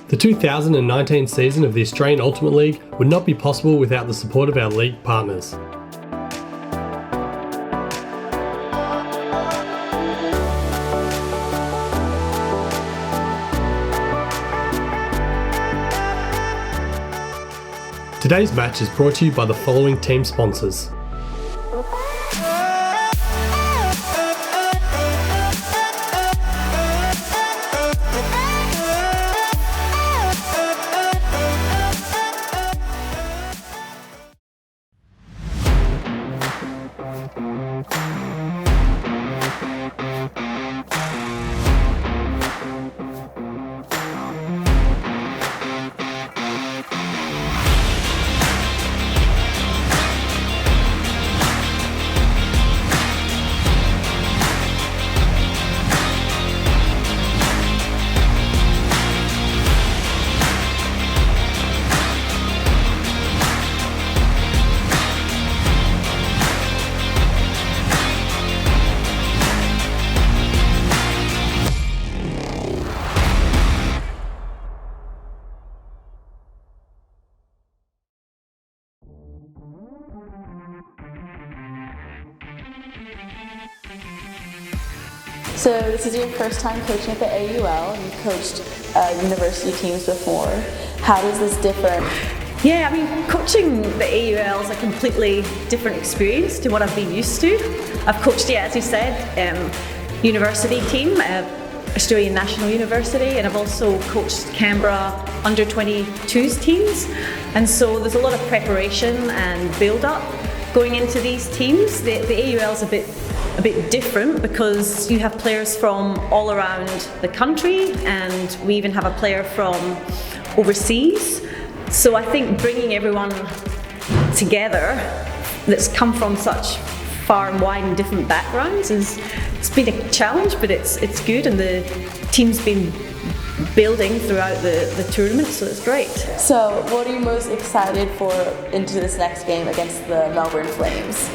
The 2019 season of the Australian Ultimate League would not be possible without the support of our league partners. Today's match is brought to you by the following team sponsors. So this is your first time coaching at the AUL, and you've coached university teams before. How does this differ? Yeah, I mean, coaching the AUL is a completely different experience to what I've been used to. I've coached, as you said, university team, Australian National University, and I've also coached Canberra under-22s teams. And so there's a lot of preparation and build-up going into these teams. The AUL is a bit different because you have players from all around the country, and we even have a player from overseas. So I think bringing everyone together that's come from such far and wide and different backgrounds it's been a challenge, but it's good, and the team's been building throughout the tournament, so it's great. So what are you most excited for into this next game against the Melbourne Flames?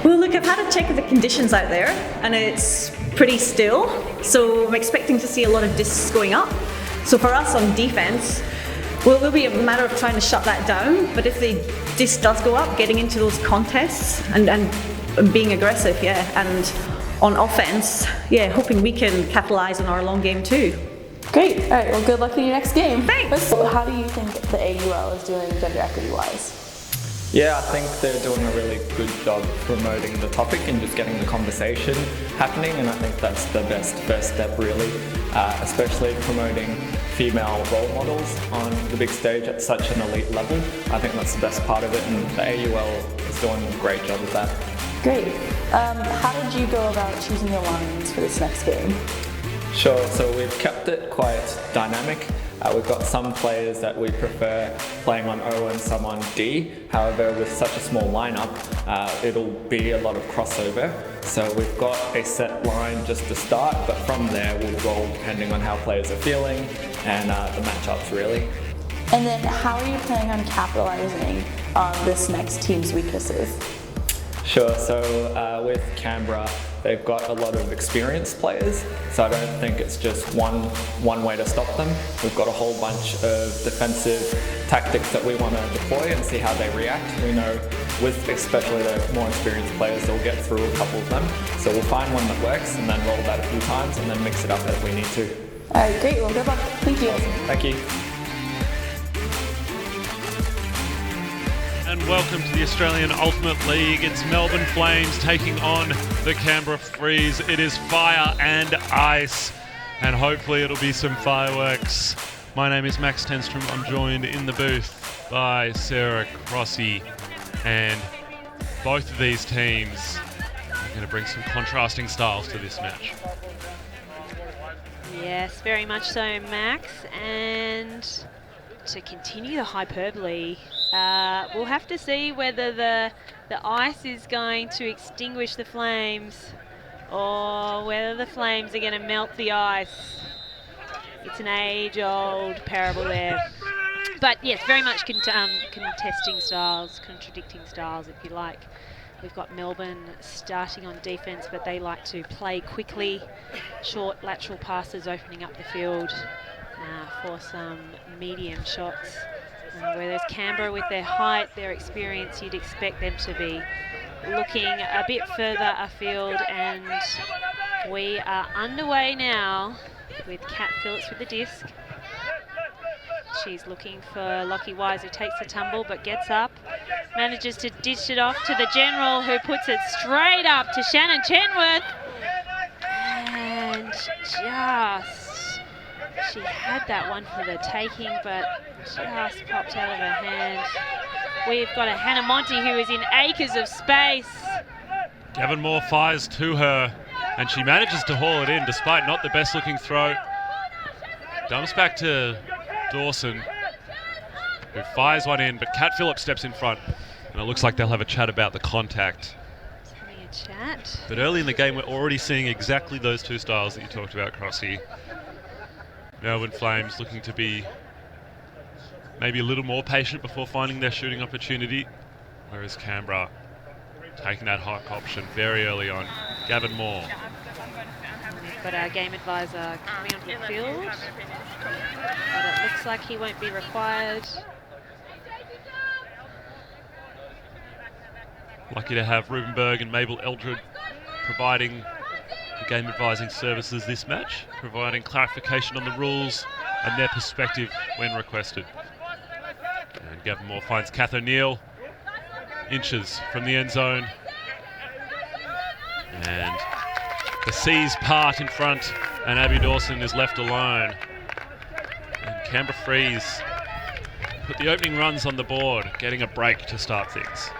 Well, look, I've had a check of the conditions out there, and it's pretty still, so I'm expecting to see a lot of discs going up. So for us on defence, well, it will be a matter of trying to shut that down, but if the disc does go up, getting into those contests and being aggressive, and on offence, hoping we can capitalise on our long game too. Great. All right, well, good luck in your next game. Thanks. So how do you think the AUL is doing gender equity-wise? Yeah, I think they're doing a really good job promoting the topic and just getting the conversation happening, and I think that's the best first step really, especially promoting female role models on the big stage at such an elite level. I think that's the best part of it, and the AUL is doing a great job of that. Great. How did you go about choosing the lines for this next game? Sure, so we've kept it quite dynamic. We've got some players that we prefer playing on O and some on D. However, with such a small lineup, it'll be a lot of crossover. So we've got a set line just to start, but from there we'll roll depending on how players are feeling and the matchups really. And then how are you planning on capitalizing on this next team's weaknesses? Sure, so with Canberra, they've got a lot of experienced players, so I don't think it's just one way to stop them. We've got a whole bunch of defensive tactics that we want to deploy and see how they react. We know with especially the more experienced players, they'll get through a couple of them. So we'll find one that works and then roll that a few times and then mix it up as we need to. All right, great. Well, good luck. Thank you. Thank you. And welcome to the Australian Ultimate League. It's Melbourne Flames taking on the Canberra Freeze. It is fire and ice, and hopefully it'll be some fireworks. My name is Max Tenstrom. I'm joined in the booth by Sarah Crossy, and both of these teams are going to bring some contrasting styles to this match. Yes, very much so, Max. And to continue the hyperbole, we'll have to see whether the ice is going to extinguish the flames or whether the flames are going to melt the ice. It's an age-old parable there. But yes, very much contesting styles, contradicting styles if you like. We've got Melbourne starting on defence, but they like to play quickly, short lateral passes opening up the field. for some medium shots. Whereas Canberra, with their height, their experience, you'd expect them to be looking a bit further afield. And we are underway now with Kat Phillips with the disc. She's looking for Lockie Wise, who takes the tumble but gets up, manages to dish it off to the general, who puts it straight up to Shannon Chenworth. And just, she had that one for the taking, but just popped out of her hand. We've got a Hannah Monty who is in acres of space. Gavin Moore fires to her, and she manages to haul it in despite not the best looking throw. Dumps back to Dawson, who fires one in, but Kat Phillips steps in front, and it looks like they'll have a chat about the contact. Having a chat. But early in the game, we're already seeing exactly those two styles that you talked about, Crossy. Melbourne Flames looking to be maybe a little more patient before finding their shooting opportunity, whereas Canberra taking that hot option very early on. Gavin Moore. We've got our game advisor coming onto the field, but it looks like he won't be required. Lucky to have Rubenberg and Mabel Eldred providing the game advising services this match, providing clarification on the rules and their perspective when requested. And Gavin Moore finds Kath O'Neill, inches from the end zone. And the C's part in front, and Abby Dawson is left alone. And Canberra Freeze put the opening runs on the board, getting a break to start things.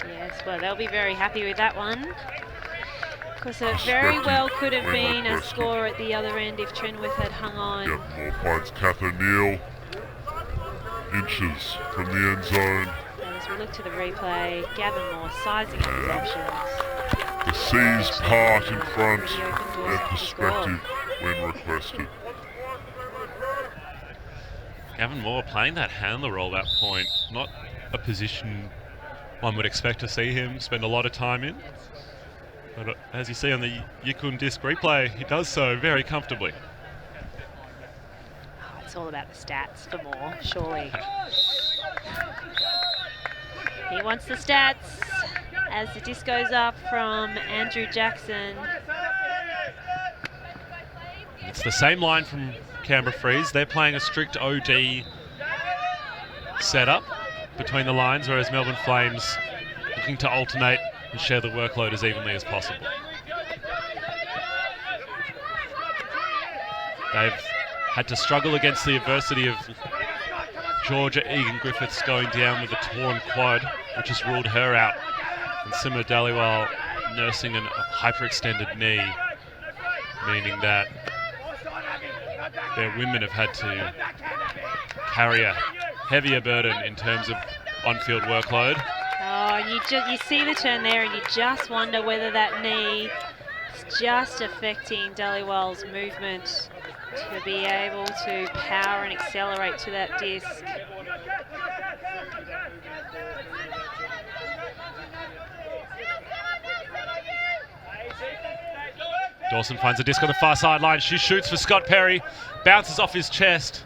Yes, well, they'll be very happy with that one, because it very well could have been a score at the other end if Trenworth had hung on. Moore finds Kath O'Neill, inches from the end zone. And as we look to the replay, Gavin Moore sizing up his options. The C's part in front, their perspective when requested. Gavin Moore playing that handler role at that point, not a position one would expect to see him spend a lot of time in. But as you see on the Yikun disc replay, he does so very comfortably. Oh, it's all about the stats for Moore, surely. He wants the stats as the disc goes up from Andrew Jackson. It's the same line from Canberra Freeze. They're playing a strict OD setup between the lines, whereas Melbourne Flames looking to alternate and share the workload as evenly as possible. They've had to struggle against the adversity of Georgia Egan-Griffiths going down with a torn quad, which has ruled her out, and Simma Dhaliwal nursing a hyperextended knee, meaning that their women have had to carry a heavier burden in terms of on-field workload. Oh, and you see the turn there, and you just wonder whether that knee is just affecting Dhaliwal's movement to be able to power and accelerate to that disc. Dawson finds a disc on the far sideline. She shoots for Scott Perry, bounces off his chest.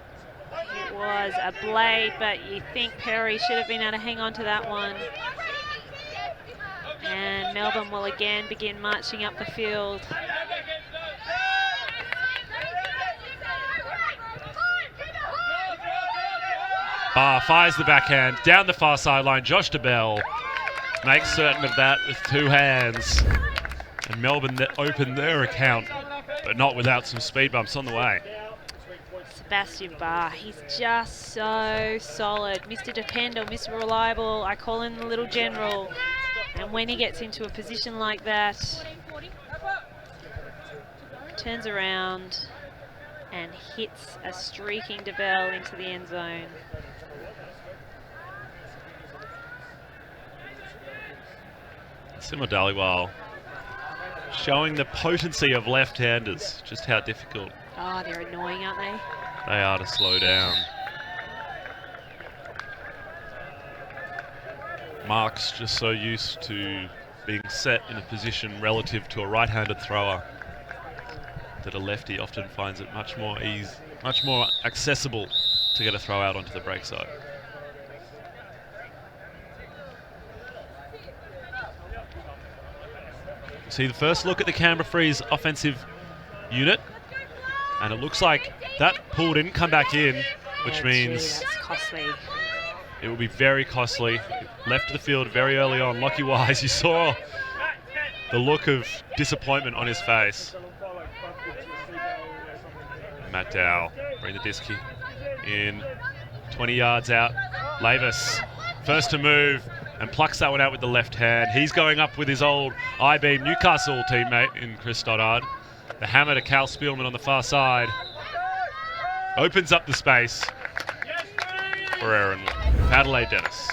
It was a blade, but you think Perry should have been able to hang on to that one. And Melbourne will again begin marching up the field. Barr fires the backhand down the far sideline. Josh DeBell makes certain of that with two hands. And Melbourne open their account, but not without some speed bumps on the way. Sebastian Barr, he's just so solid. Mr. Dependable, Mr. Reliable, I call him the little general. And when he gets into a position like that, turns around and hits a streaking DeBell into the end zone. Simma Dhaliwal showing the potency of left-handers, just how difficult Oh, they're annoying, aren't they? they are to slow down. Mark's just so used to being set in a position relative to a right-handed thrower. that a lefty often finds it much more accessible to get a throw out onto the break side. See the first look at the Canberra Freeze offensive unit, and it looks like that pull didn't come back in, which means that's costly. it will be very costly. Left the field very early on. Lockie Wise, you saw the look of disappointment on his face. Matt Dow bring the disc in, 20 yards out. Lavis first to move and plucks that one out with the left hand. He's going up with his old I-beam Newcastle teammate in Chris Stoddard. The hammer to Cal Spielman on the far side. Opens up the space for Aaron Adelaide Dennis.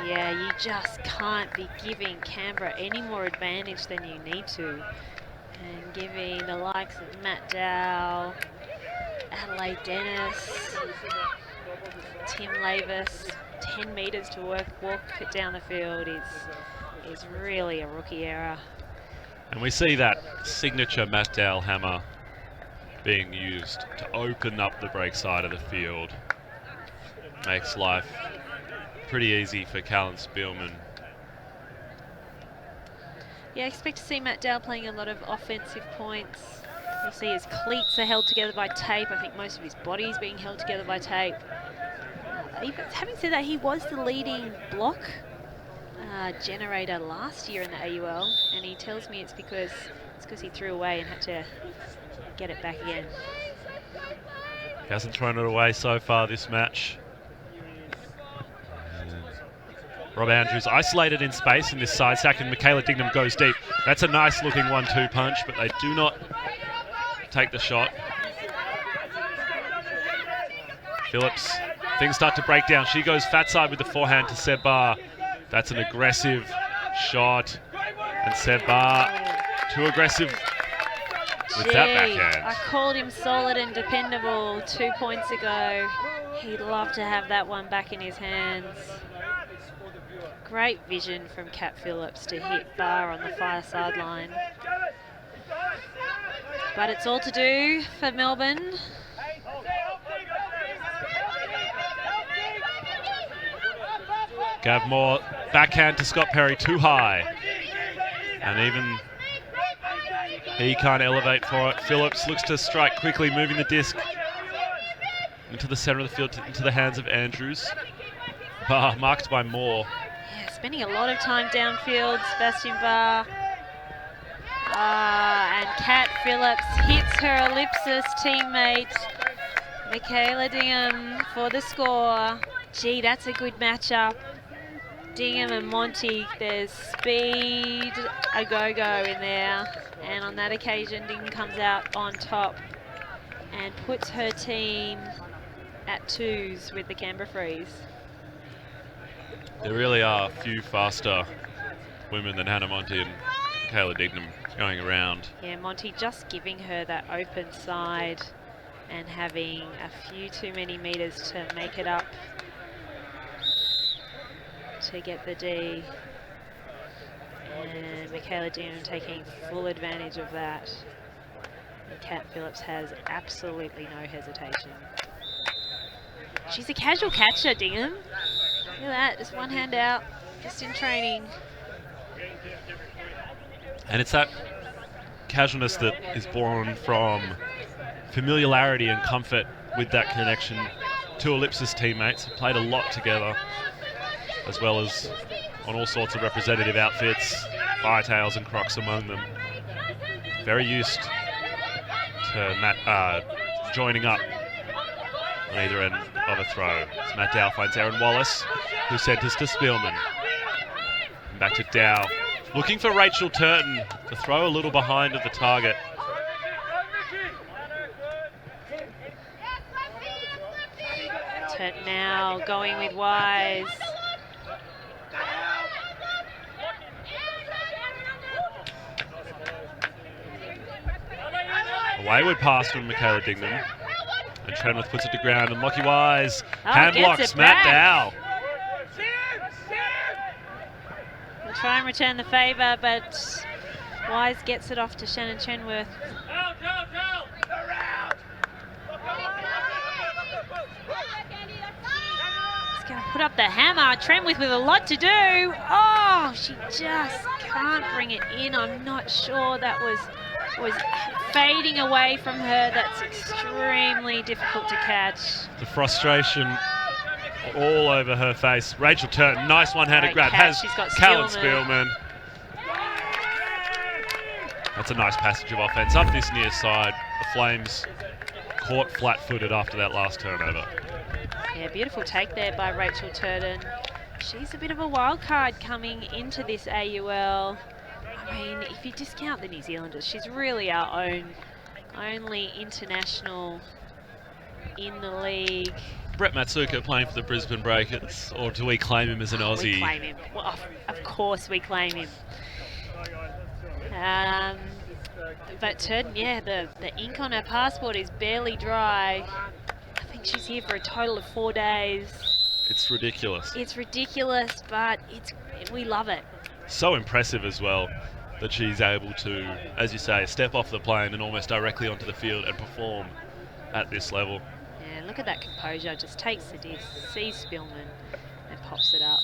Yeah, you just can't be giving Canberra any more advantage than you need to. And giving the likes of Matt Dow, Adelaide Dennis, Tim Lavis 10 metres to walk it down the field is really a rookie error. And we see that signature Matt Dow hammer being used to open up the break side of the field. Makes life pretty easy for Callan Spielman. Yeah, I expect to see Matt Dow playing a lot of offensive points. You'll see his cleats are held together by tape. I think most of his body is being held together by tape. Having said that, he was the leading block generator last year in the AUL, and he tells me it's because he threw away and had to get it back again. He hasn't thrown it away so far this match. Rob Andrews isolated in space in this side sack, and Michaela Dignam goes deep. That's a nice looking 1-2 punch, but they do not take the shot. Phillips, things start to break down. She goes fat side with the forehand to Seb Barr. That's an aggressive shot, and Seb Barr too aggressive with that backhand. I called him solid and dependable 2 points ago. He'd love to have that one back in his hands. Great vision from Kat Phillips to hit Barr on the far sideline. But it's all to do for Melbourne. Gav Moore, backhand to Scott Perry, too high. And even he can't elevate for it. Phillips looks to strike quickly, moving the disc into the center of the field, into the hands of Andrews. Barr marked by Moore. Yeah, spending a lot of time downfield, Sebastian Barr. And Kat Phillips hits her ellipsis teammate, Michaela Dignam, for the score. Gee, that's a good matchup. Dignam and Monty, there's speed, a go-go in there. And on that occasion, Dignam comes out on top and puts her team at 2s with the Canberra Freeze. There really are a few faster women than Hannah Monty and Michaela Dignam going around. Yeah, Monty just giving her that open side and having a few too many meters to make it up to get the D. And Michaela Dignam taking full advantage of that. And Kat Phillips has absolutely no hesitation. She's a casual catcher, Dignam. Look at that, just one hand out, just in training. And it's that casualness that is born from familiarity and comfort with that connection to Ellipsis teammates. Played a lot together, as well as on all sorts of representative outfits, Firetails and Crocs among them. Very used to Matt joining up on either end of a throw. As Matt Dow finds Aaron Wallace, who centers to Spielman. And back to Dow. Looking for Rachel Turton, to throw a little behind of the target. Turton now going with Wise. A wayward pass from Michaela Dignam. And Trenwith puts it to ground, and Lockie Wise hand blocks Matt Dow. We'll try and return the favour, but Wise gets it off to Shannon Chenworth. He's going to put up the hammer. Trenwith with a lot to do. Oh, she just can't bring it in. I'm not sure that was fading away from her. That's extremely difficult to catch. The frustration all over her face. Rachel Turton, nice one-handed grab. Catch. Has Callan Spielman. That's a nice passage of offense up this near side. The Flames caught flat-footed after that last turnover. Yeah, beautiful take there by Rachel Turton. She's a bit of a wild card coming into this AUL. I mean, if you discount the New Zealanders, she's really our only international in the league. Brett Matsuka playing for the Brisbane Breakers, or do we claim him as an Aussie? We claim him. Well, of course we claim him. But Turton, yeah, the ink on her passport is barely dry. I think she's here for a total of 4 days. It's ridiculous. It's ridiculous, but we love it. So impressive as well that she's able to, as you say, step off the plane and almost directly onto the field and perform at this level. Yeah, look at that composure. Just takes the disc, sees Spielman, and pops it up.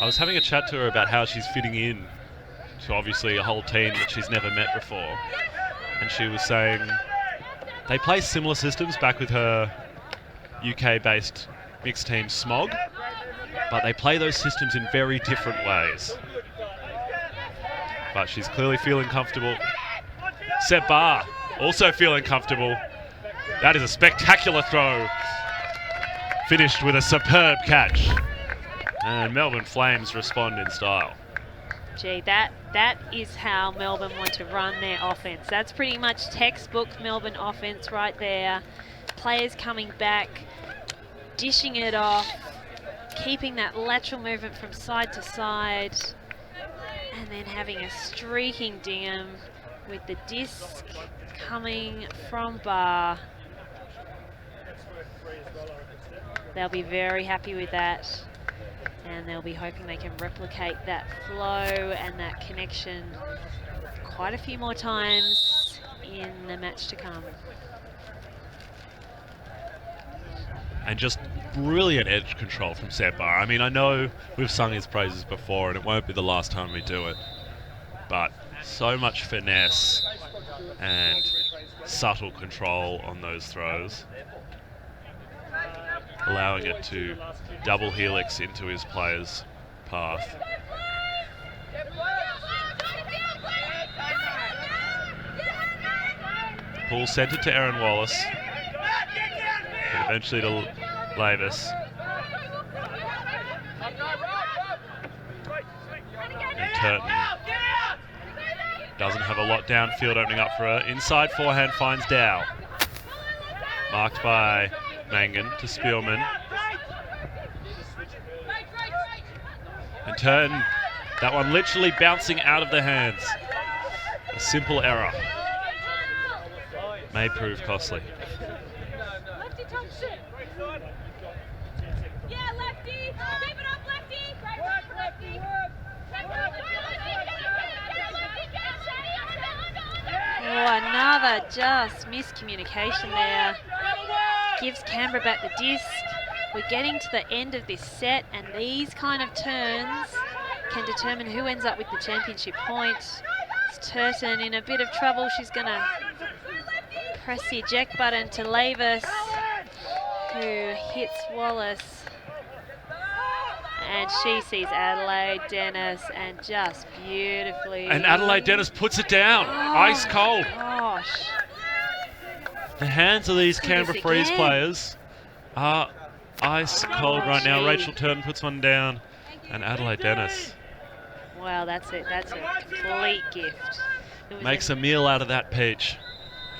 I was having a chat to her about how she's fitting in to obviously a whole team that she's never met before. And she was saying they play similar systems back with her UK-based mixed team Smog, but they play those systems in very different ways. But she's clearly feeling comfortable. Seb Barr also feeling comfortable. That is a spectacular throw. Finished with a superb catch. And Melbourne Flames respond in style. Gee, that is how Melbourne want to run their offense. That's pretty much textbook Melbourne offense right there. Players coming back, dishing it off, keeping that lateral movement from side to side, and then having a streaking dingum with the disc coming from Barr. They'll be very happy with that. And they'll be hoping they can replicate that flow and that connection quite a few more times in the match to come. And just brilliant edge control from Seb Barr. I mean, I know we've sung his praises before and it won't be the last time we do it, but so much finesse and subtle control on those throws, allowing it to double helix into his player's path. Paul sent it to Aaron Wallace, and eventually to Lavis. And Turton doesn't have a lot downfield opening up for her. Inside forehand finds Dow. Marked by Mangan to Spielman. And Turton, that one literally bouncing out of the hands. A simple error may prove costly. Oh, another just miscommunication there. Gives Canberra back the disc. We're getting to the end of this set, and these kind of turns can determine who ends up with the championship point. It's Turton in a bit of trouble. She's going to press the eject button to Lavis, who hits Wallace. And she sees Adelaide Dennis and just beautifully. And Adelaide Dennis puts it down. Ice cold. Gosh. The hands of these Canberra Freeze players are ice cold right now. Rachel Turton puts one down, and Adelaide Dennis. Wow, that's it. That's a complete gift. Makes a meal out of that peach.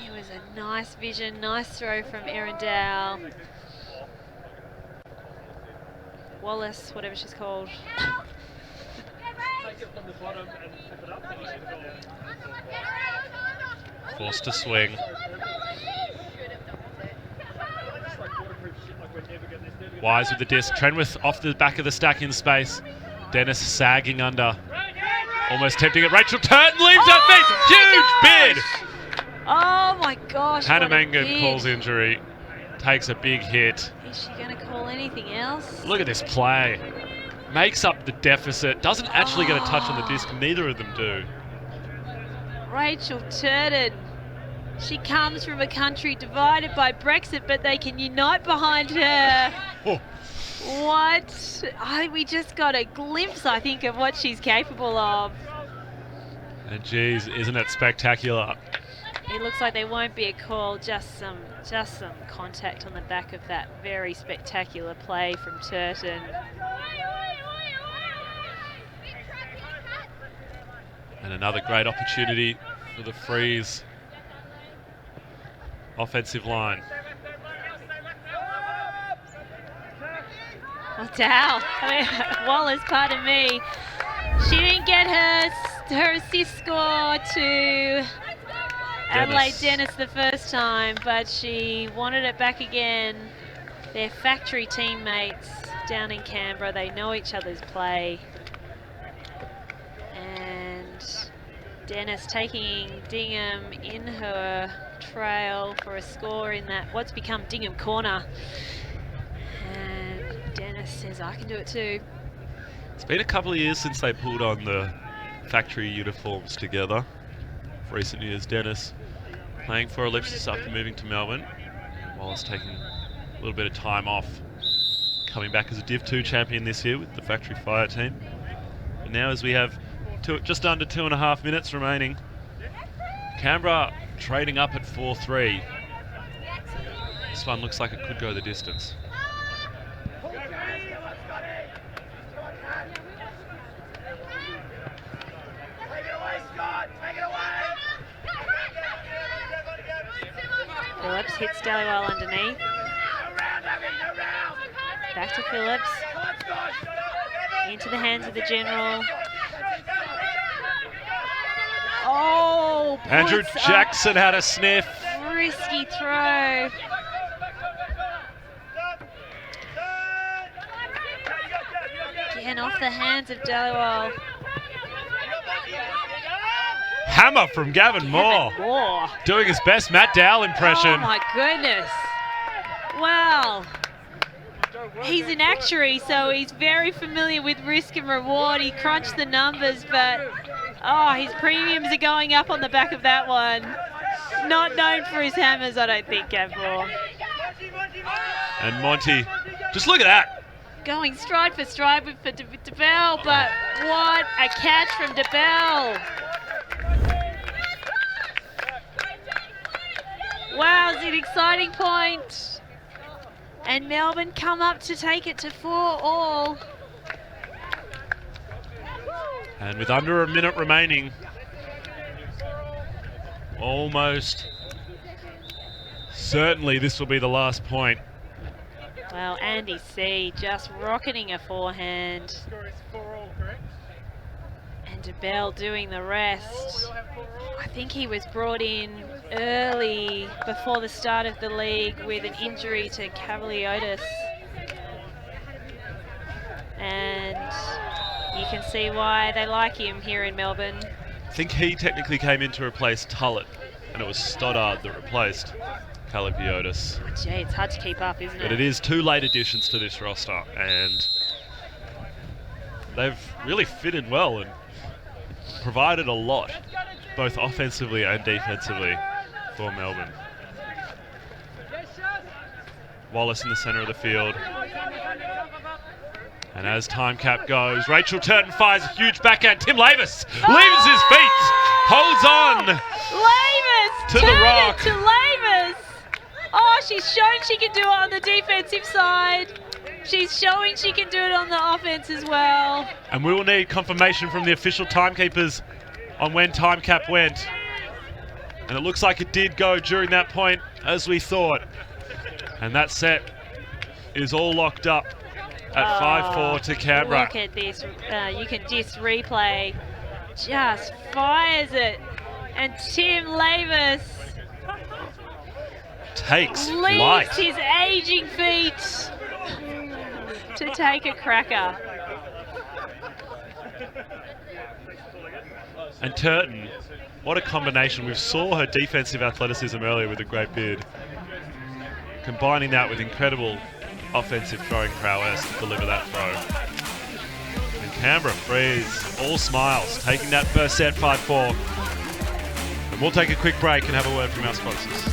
It was a nice vision, nice throw from Erin Dow. Wallace, whatever she's called. Forced to swing. Wise with the disc. Trenwith off the back of the stack in space. Dennis sagging under. Almost tempting it. Rachel Turton leaves her feet. Huge bid. Oh my gosh. Hannah what a Mangan bid. calls injury. Takes a big hit. Is she going to call anything else? Look at this play. Makes up the deficit. Doesn't actually get a touch on the disc. Neither of them do. Rachel Turton. She comes from a country divided by Brexit, but they can unite behind her. Oh. What? We just got a glimpse, I think, of what she's capable of. And geez, isn't it spectacular? It looks like there won't be a call, just some contact on the back of that very spectacular play from Turton. And another great opportunity for the Freeze offensive line. Well, Wallace, pardon me. She didn't get her assist score to Adelaide Dennis the first time, but she wanted it back again. They're factory teammates down in Canberra. They know each other's play. And Dennis taking Dingham in her trail for a score in that what's become Dingham corner. And Dennis says, I can do it too. It's been a couple of years since they pulled on the factory uniforms together. Recent years, Dennis playing for Ellipsis after moving to Melbourne. Wallace taking a little bit of time off. Coming back as a Div 2 champion this year with the factory fire team. And now as we have just under 2.5 minutes remaining, Canberra trading up at 4-3. This one looks like it could go the distance. Phillips hits Dallywell underneath. Back to Phillips. Into the hands of the general. Oh, Andrew Jackson had a sniff. Risky throw. Again off the hands of Dallywell. Hammer from Gavin Moore. Doing his best Matt Dowell impression. Oh my goodness. Wow. He's an actuary, so he's very familiar with risk and reward. He crunched the numbers, but his premiums are going up on the back of that one. Not known for his hammers, I don't think, Gav Moore. And Monty, just look at that. Going stride for stride with DeBell, but what a catch from DeBell. Wow, it's an exciting point. And Melbourne come up to take it to 4-all. And with under a minute remaining, almost certainly this will be the last point. Well, Andy C just rocketing a forehand. And DeBell doing the rest. I think he was brought in early before the start of the league with an injury to Cavaliotis. And you can see why they like him here in Melbourne. I think he technically came in to replace Tullett, and it was Stoddard that replaced Cavaliotis. Oh, gee, it's hard to keep up, isn't it? But it is two late additions to this roster, and they've really fitted well and provided a lot, both offensively and defensively, for Melbourne. Wallace in the centre of the field. And as time cap goes, Rachel Turton fires a huge backhand. Tim Lavis leaves his feet, holds on. Lavis! To the rock. To Lavis! Oh, she's shown she can do it on the defensive side. She's showing she can do it on the offense as well. And we will need confirmation from the official timekeepers on when time cap went. And it looks like it did go during that point, as we thought. And that set is all locked up at 5-4 to Canberra. Look at this. You can just replay. Just fires it. And Tim Lavis takes leaves flight. his aging feet to take a cracker. And Turton, what a combination. We saw her defensive athleticism earlier with a great beard. Combining that with incredible offensive throwing prowess to deliver that throw. And Canberra Freeze, all smiles, taking that first set 5-4. And we'll take a quick break and have a word from our sponsors.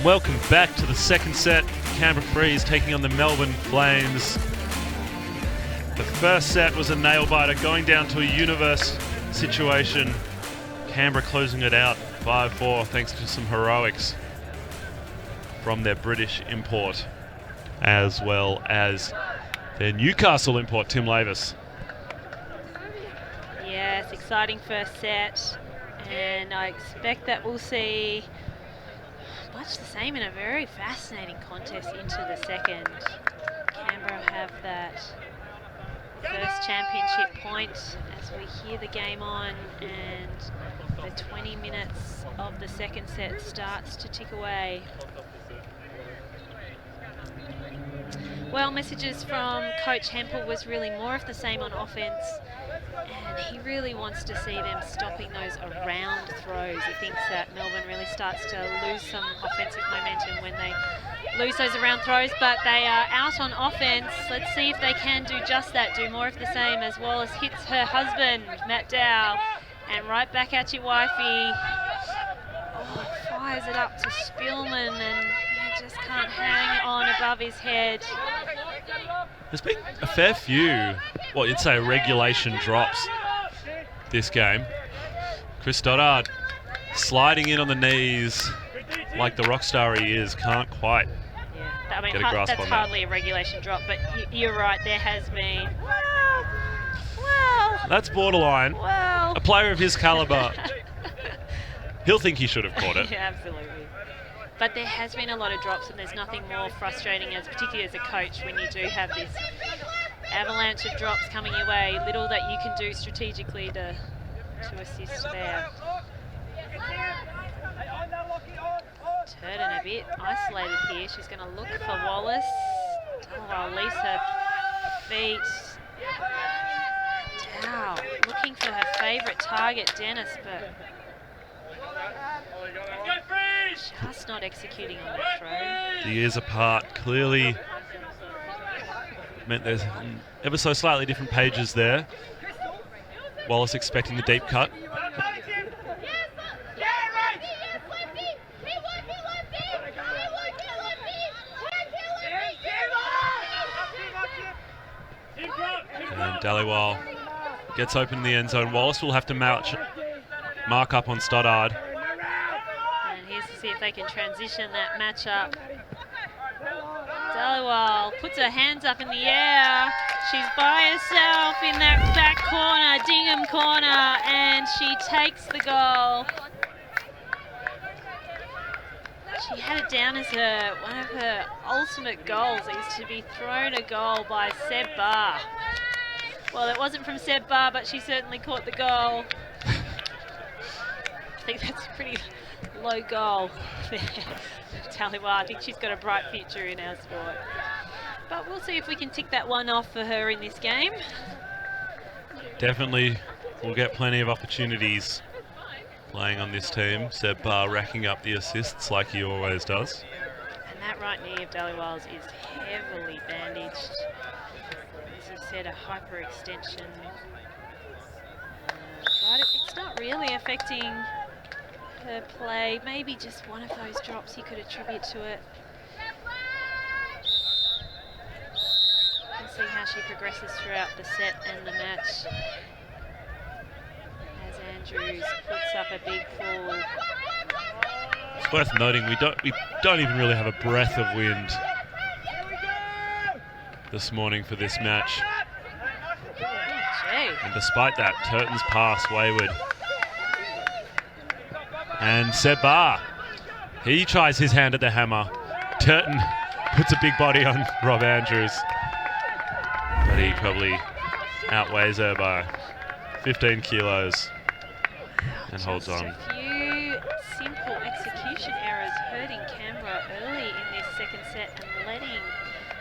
Welcome back to the second set. Canberra Freeze taking on the Melbourne Flames. The first set was a nail-biter, going down to a universe situation. Canberra closing it out 5-4 thanks to some heroics from their British import as well as their Newcastle import, Tim Lavis. Yes, exciting first set, and I expect that we'll see much the same in a very fascinating contest into the second. Canberra have that first championship point as we hear the game on, and the 20 minutes of the second set starts to tick away. Well, messages from Coach Hempel was really more of the same on offense, and he really wants to see them stopping those around throws. He thinks that Melbourne really starts to lose some offensive momentum when they lose those around throws, but they are out on offense. Let's see if they can do just that, do more of the same, as Wallace hits her husband, Matt Dow, and right back at you, wifey. Oh, fires it up to Spielman, and he just can't hang on above his head. There's been a fair few, what you'd say, regulation drops this game. Chris Stoddard sliding in on the knees like the rock star he is, can't quite get a grasp on that. That's hardly a regulation drop, but you're right, there has been. Well, that's borderline. Well. A player of his caliber, he'll think he should have caught it. Yeah, absolutely. But there has been a lot of drops, and there's nothing more frustrating, particularly as a coach, when you do have this avalanche of drops coming your way. Little that you can do strategically to assist there. Turton a bit isolated here. She's going to look for Wallace. Dow leaves her feet. Dow looking for her favourite target, Dennis, but just not executing on that throw. The ears apart, clearly meant there's ever so slightly different pages there. Wallace expecting the deep cut. And Dhaliwal gets open in the end zone. Wallace will have to mark up on Stoddard. And here's to see if they can transition that matchup. Dhaliwal puts her hands up in the air. She's by herself in that back corner, Dingham corner, and she takes the goal. She had it down as one of her ultimate goals is to be thrown a goal by Seb Barr. Well, it wasn't from Seb Barr, but she certainly caught the goal. I think that's a pretty low goal there. Taliwa, I think she's got a bright future in our sport. But we'll see if we can tick that one off for her in this game. Definitely will get plenty of opportunities playing on this team. Seb Barr racking up the assists like he always does. And that right knee of Dhaliwal's is heavily bandaged. As I said, a hyperextension. But it's not really affecting her play. Maybe just one of those drops you could attribute to it. We'll see how she progresses throughout the set and the match. As Andrews puts up a big pull. It's worth noting we don't even really have a breath of wind this morning for this match. And despite that, Turton's pass wayward. And Seb Barr, he tries his hand at the hammer. Turton puts a big body on Rob Andrews. But he probably outweighs her by 15 kilos and holds on. A few simple execution errors hurting Canberra early in this second set and letting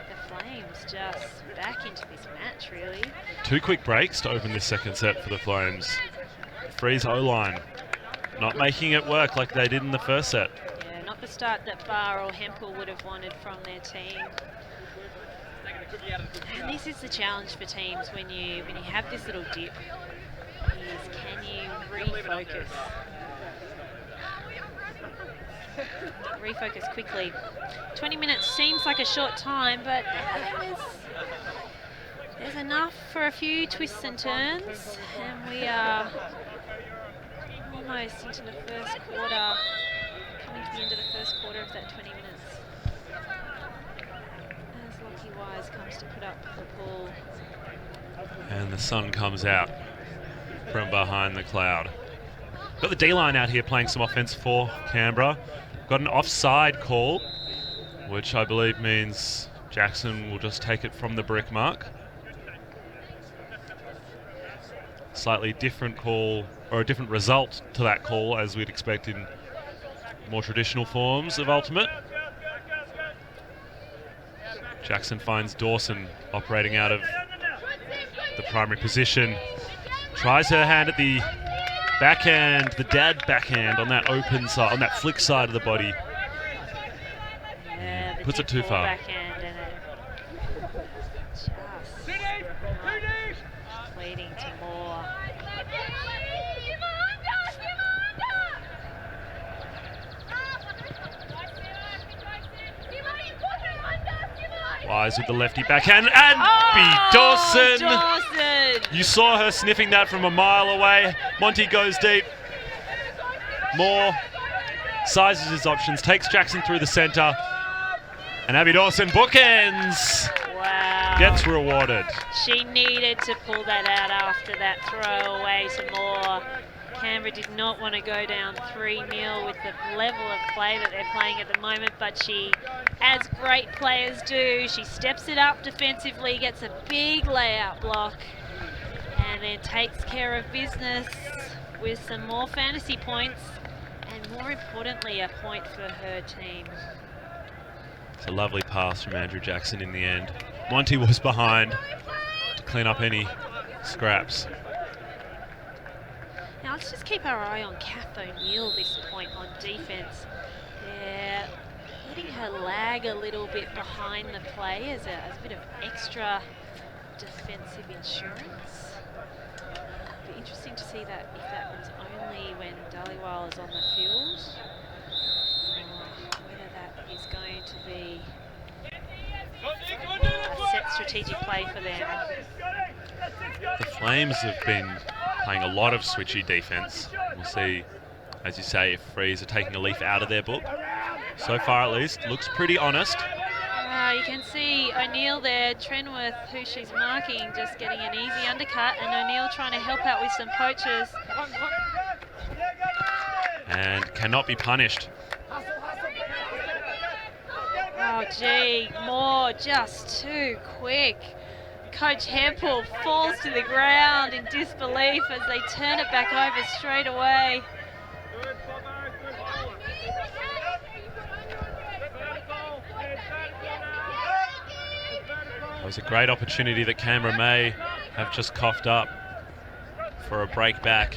the Flames just back into this match, really. 2 quick breaks to open this second set for the Flames. Freeze O-line, not making it work like they did in the first set. Yeah, not the start that Barr or Hempel would have wanted from their team. And this is the challenge for teams when you have this little dip, is can you refocus? Refocus quickly. 20 minutes seems like a short time, but there's enough for a few twists and turns, and we are almost into the first quarter, coming to the end of the first quarter of that 20 minutes. As Lockie Wise comes to put up the ball. And the sun comes out from behind the cloud. Got the D-line out here playing some offense for Canberra. Got an offside call, which I believe means Jackson will just take it from the brick mark. Slightly different call, or a different result to that call as we'd expect in more traditional forms of Ultimate. Jackson finds Dawson operating out of the primary position. Tries her hand at the backhand, the dad backhand on that open side, on that flick side of the body. Yeah, puts it too far. Backhand and just leading to more. Wise with the lefty backhand, and Dawson! Dawson! You saw her sniffing that from a mile away. Monty goes deep. Moore sizes his options, takes Jackson through the centre, and Abby Dawson bookends. Wow. Gets rewarded. She needed to pull that out after that throw away to Moore. Canberra did not want to go down 3-0 with the level of play that they're playing at the moment, but she, as great players do, she steps it up defensively, gets a big layout block, and then takes care of business with some more fantasy points, and more importantly, a point for her team. It's a lovely pass from Andrew Jackson in the end. Monty was behind to clean up any scraps. Now let's just keep our eye on Kath O'Neill this point on defence. They're letting her lag a little bit behind the play as a bit of extra defensive insurance. It'll be interesting to see that if that was only when Dhaliwal is on the field, or whether that is going to be a set strategic play for them. The Flames have been playing a lot of switchy defence. We'll see, as you say, if Freeze are taking a leaf out of their book. So far, at least, looks pretty honest. You can see O'Neill there, Trenworth, who she's marking, just getting an easy undercut, and O'Neill trying to help out with some poachers. And cannot be punished. Oh, gee, Moore just too quick. Coach Hempel falls to the ground in disbelief as they turn it back over straight away. That was a great opportunity that Canberra may have just coughed up for a break back.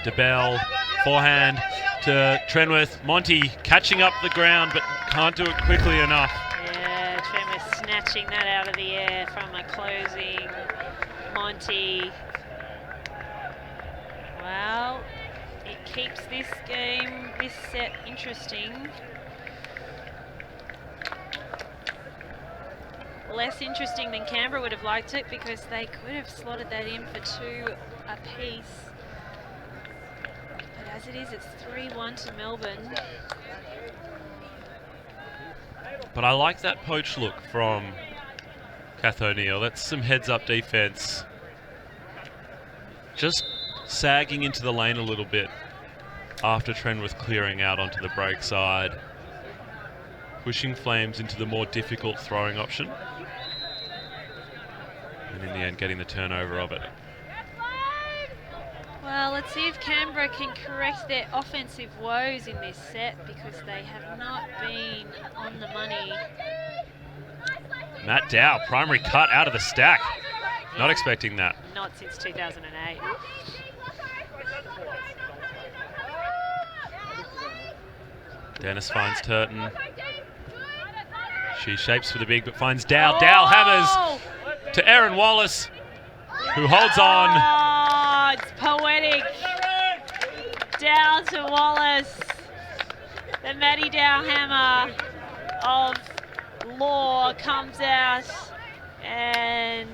DeBell, forehand to Trenworth. Monty catching up the ground but can't do it quickly enough. Yeah, Trenworth snatching that out of the air from a closing Monty. Well, it keeps this game, this set interesting. Less interesting than Canberra would have liked it because they could have slotted that in for 2 apiece. But as it is, it's 3-1 to Melbourne. But I like that poach look from Kath O'Neill. That's some heads-up defence. Just sagging into the lane a little bit after Trenworth clearing out onto the break side. Pushing Flames into the more difficult throwing option. And in the end, getting the turnover of it. Well, let's see if Canberra can correct their offensive woes in this set because they have not been on the money. Matt Dow, primary cut out of the stack. Not expecting that. Not since 2008. Dennis finds Turton. She shapes for the big but finds Dow. Dow hammers to Erin Wallace, who holds on. Oh, it's poetic. Down to Wallace. The Maddie Dow hammer of law comes out and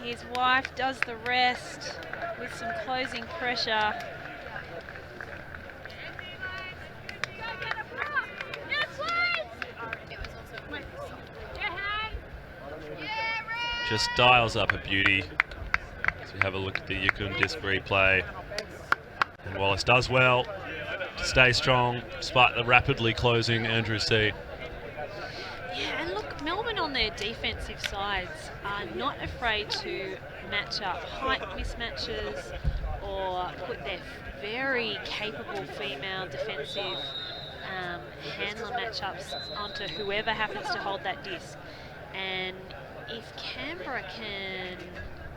his wife does the rest with some closing pressure. Just dials up a beauty. As we have a look at the Yukon disc replay. And Wallace does well to stay strong despite the rapidly closing Andrew C. Yeah, and look, Melbourne on their defensive sides are not afraid to match up height mismatches or put their very capable female defensive handler matchups onto whoever happens to hold that disc. And if Canberra can,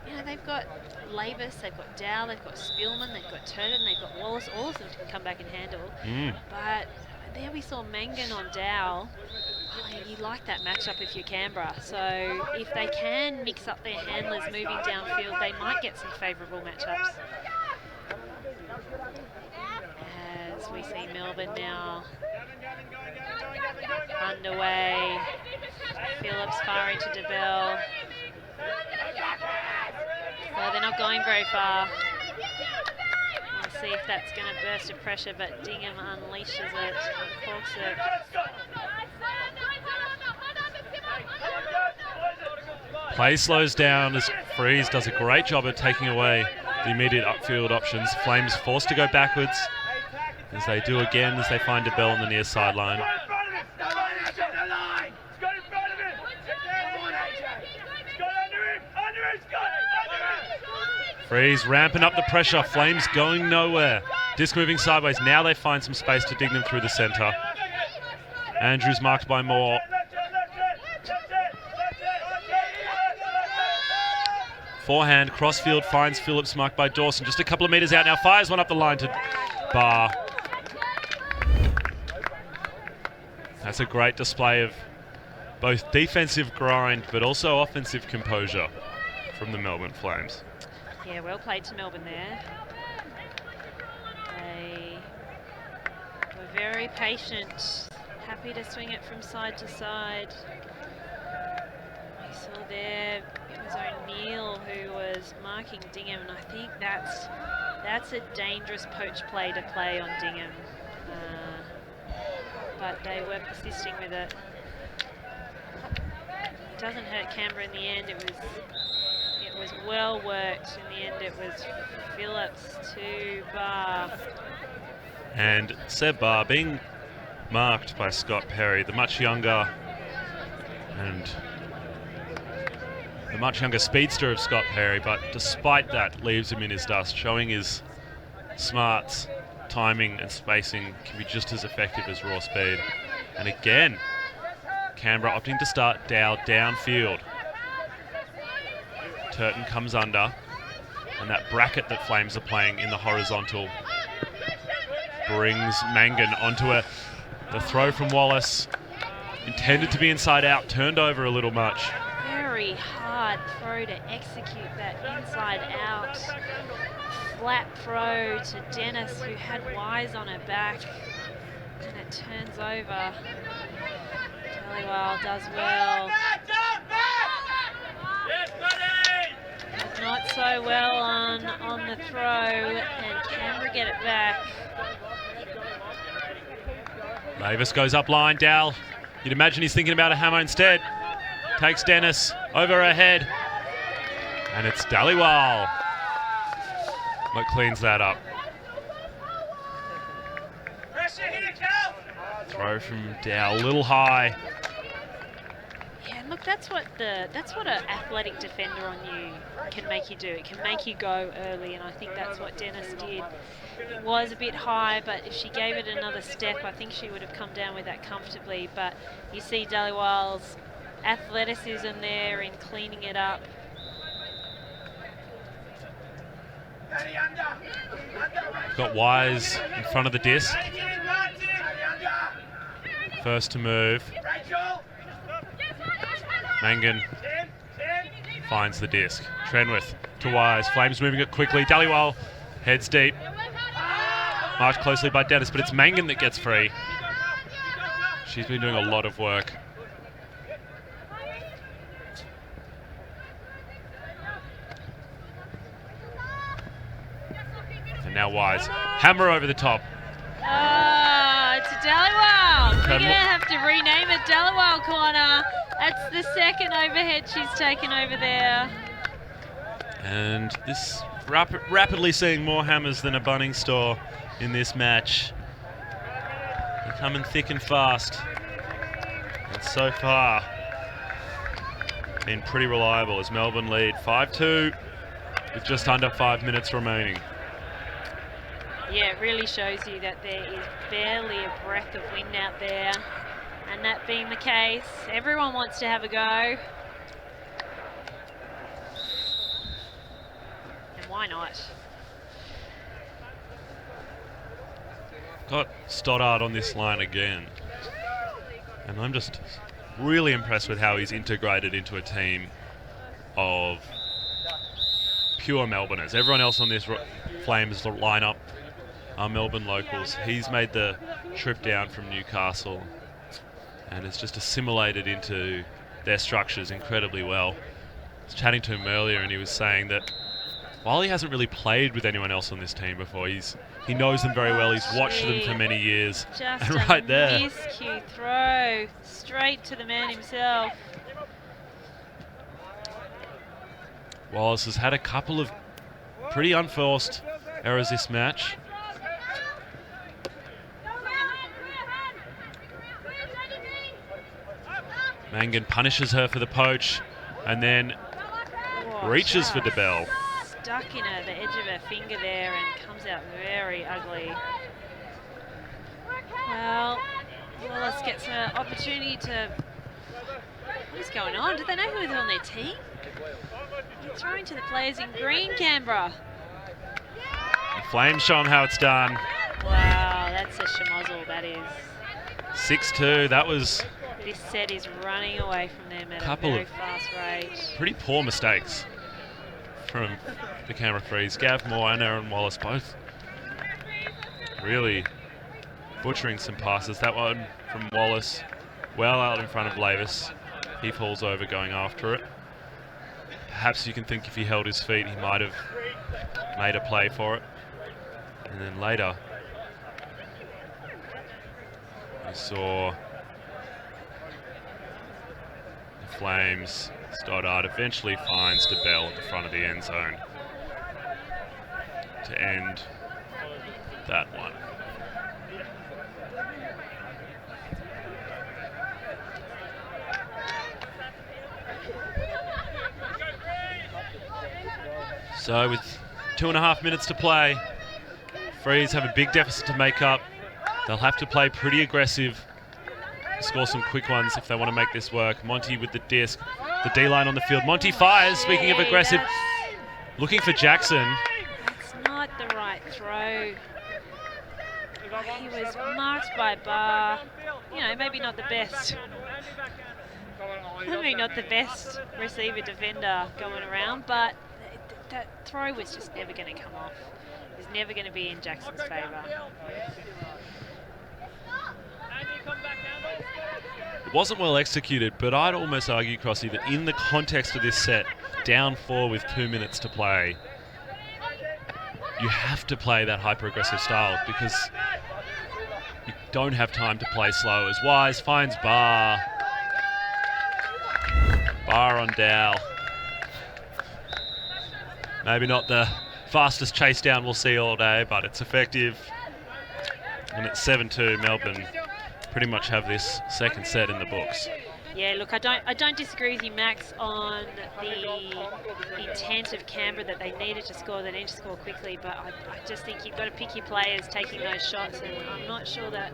you know, they've got Lavis, they've got Dow, they've got Spielman, they've got Turton, they've got Wallace, all of them can come back and handle. But there we saw Mangan on Dow. Oh, you like that matchup if you're Canberra. So if they can mix up their handlers moving downfield, they might get some favourable matchups. As we see Melbourne now underway. Phillips firing to DeBell. So they're not going very far. We'll see if that's going to burst of pressure, but Dingham unleashes it, uncorks it. Play slows down as Freeze does a great job of taking away the immediate upfield options. Flames forced to go backwards, as they do again as they find DeBell on the near sideline. Freeze ramping up the pressure. Flames going nowhere. Disc moving sideways. Now they find some space to dig them through the centre. Andrews marked by Moore. Forehand, crossfield finds Phillips, marked by Dawson. Just a couple of metres out now. Fires one up the line to Barr. That's a great display of both defensive grind but also offensive composure from the Melbourne Flames. Yeah, well played to Melbourne there. They were very patient, happy to swing it from side to side. We saw there it was O'Neill who was marking Dingham, and I think that's a dangerous poach play to play on Dingham. But they were persisting with it. It doesn't hurt Canberra in the end. It was well worked. In the end, it was Phillips to Barr. And Seb Barr being marked by Scott Perry, the much younger speedster of Scott Perry, but despite that leaves him in his dust, showing his smarts, timing and spacing can be just as effective as raw speed. And again, Canberra opting to start Dow downfield. Turton comes under, and that bracket that Flames are playing in the horizontal brings Mangan onto the throw from Wallace. Intended to be inside out, turned over a little much. Very hard throw to execute that inside out. Flat throw to Dennis, who had Wise on her back. And it turns over. Dhaliwal does well. But not so well on the throw, and Canberra get it back. Davis goes up line, Dal. You'd imagine he's thinking about a hammer instead. Takes Dennis over her head. And it's Dhaliwal that cleans that up. Throw from Dow, a little high. Yeah, and look, that's what an athletic defender on you can make you do. It can make you go early, and I think that's what Dennis did. It was a bit high, but if she gave it another step, I think she would have come down with that comfortably. But you see Dhaliwal's athleticism there in cleaning it up. Got Wise in front of the disc. First to move. Mangan finds the disc. Trenwith to Wise. Flames moving it quickly. Dhaliwal heads deep. Marked closely by Dennis, but it's Mangan that gets free. She's been doing a lot of work. And now Wise. Hammer over the top. It's a Dhaliwal. We're going to have to rename it Dhaliwal corner. That's the second overhead she's taken over there. And this rapidly seeing more hammers than a Bunnings store in this match. They're coming thick and fast. And so far, been pretty reliable as Melbourne lead 5-2 with just under 5 minutes remaining. Yeah, it really shows you that there is barely a breath of wind out there. And that being the case, everyone wants to have a go. And why not? Got Stoddard on this line again. And I'm just really impressed with how he's integrated into a team of pure Melbourners. Everyone else on this Flames lineup are Melbourne locals. He's made the trip down from Newcastle and has just assimilated into their structures incredibly well. I was chatting to him earlier and he was saying that while he hasn't really played with anyone else on this team before, he knows them very well. He's watched them for many years. Just and right there, miscue throw straight to the man himself. Wallace has had a couple of pretty unforced errors this match. Mangan punishes her for the poach and then reaches for DeBell. Stuck in the edge of her finger there and comes out very ugly. Well, Wallace gets an opportunity to... What is going on? Do they know who is on their team? They're throwing to the players in green, Canberra. The Flames show them how it's done. Wow, that's a schmozzle, that is. 6-2, that was... This set is running away from them at a very fast rate. Pretty poor mistakes from the Canberra Freeze. Gav Moore and Aaron Wallace both really butchering some passes. That one from Wallace, well out in front of Lavis. He falls over going after it. Perhaps you can think if he held his feet, he might have made a play for it. And then later, we saw the Flames. Stoddard eventually finds DeBell at the front of the end zone to end that one. So with 2.5 minutes to play, Freeze have a big deficit to make up. They'll have to play pretty aggressive, score some quick ones if they want to make this work. Monty with the disc, the D-line on the field. Monty fires, speaking of aggressive, looking for Jackson. It's not the right throw. He was marked by Barr. You know, maybe not the best. Maybe not the best receiver defender going around, but that throw was just never going to come off. It was never going to be in Jackson's favour. It wasn't well executed, but I'd almost argue, Crossy, that in the context of this set, down 4 with 2 minutes to play, you have to play that hyper-aggressive style because you don't have time to play slow. As Wise finds Barr. Barr on Dow. Maybe not the fastest chase down we'll see all day, but it's effective. And it's 7-2, Melbourne pretty much have this second set in the books. Yeah, look, I don't disagree with you, Max, on the intent of Canberra that they needed to score. They need to score quickly, but I just think you've got to pick your players taking those shots, and I'm not sure that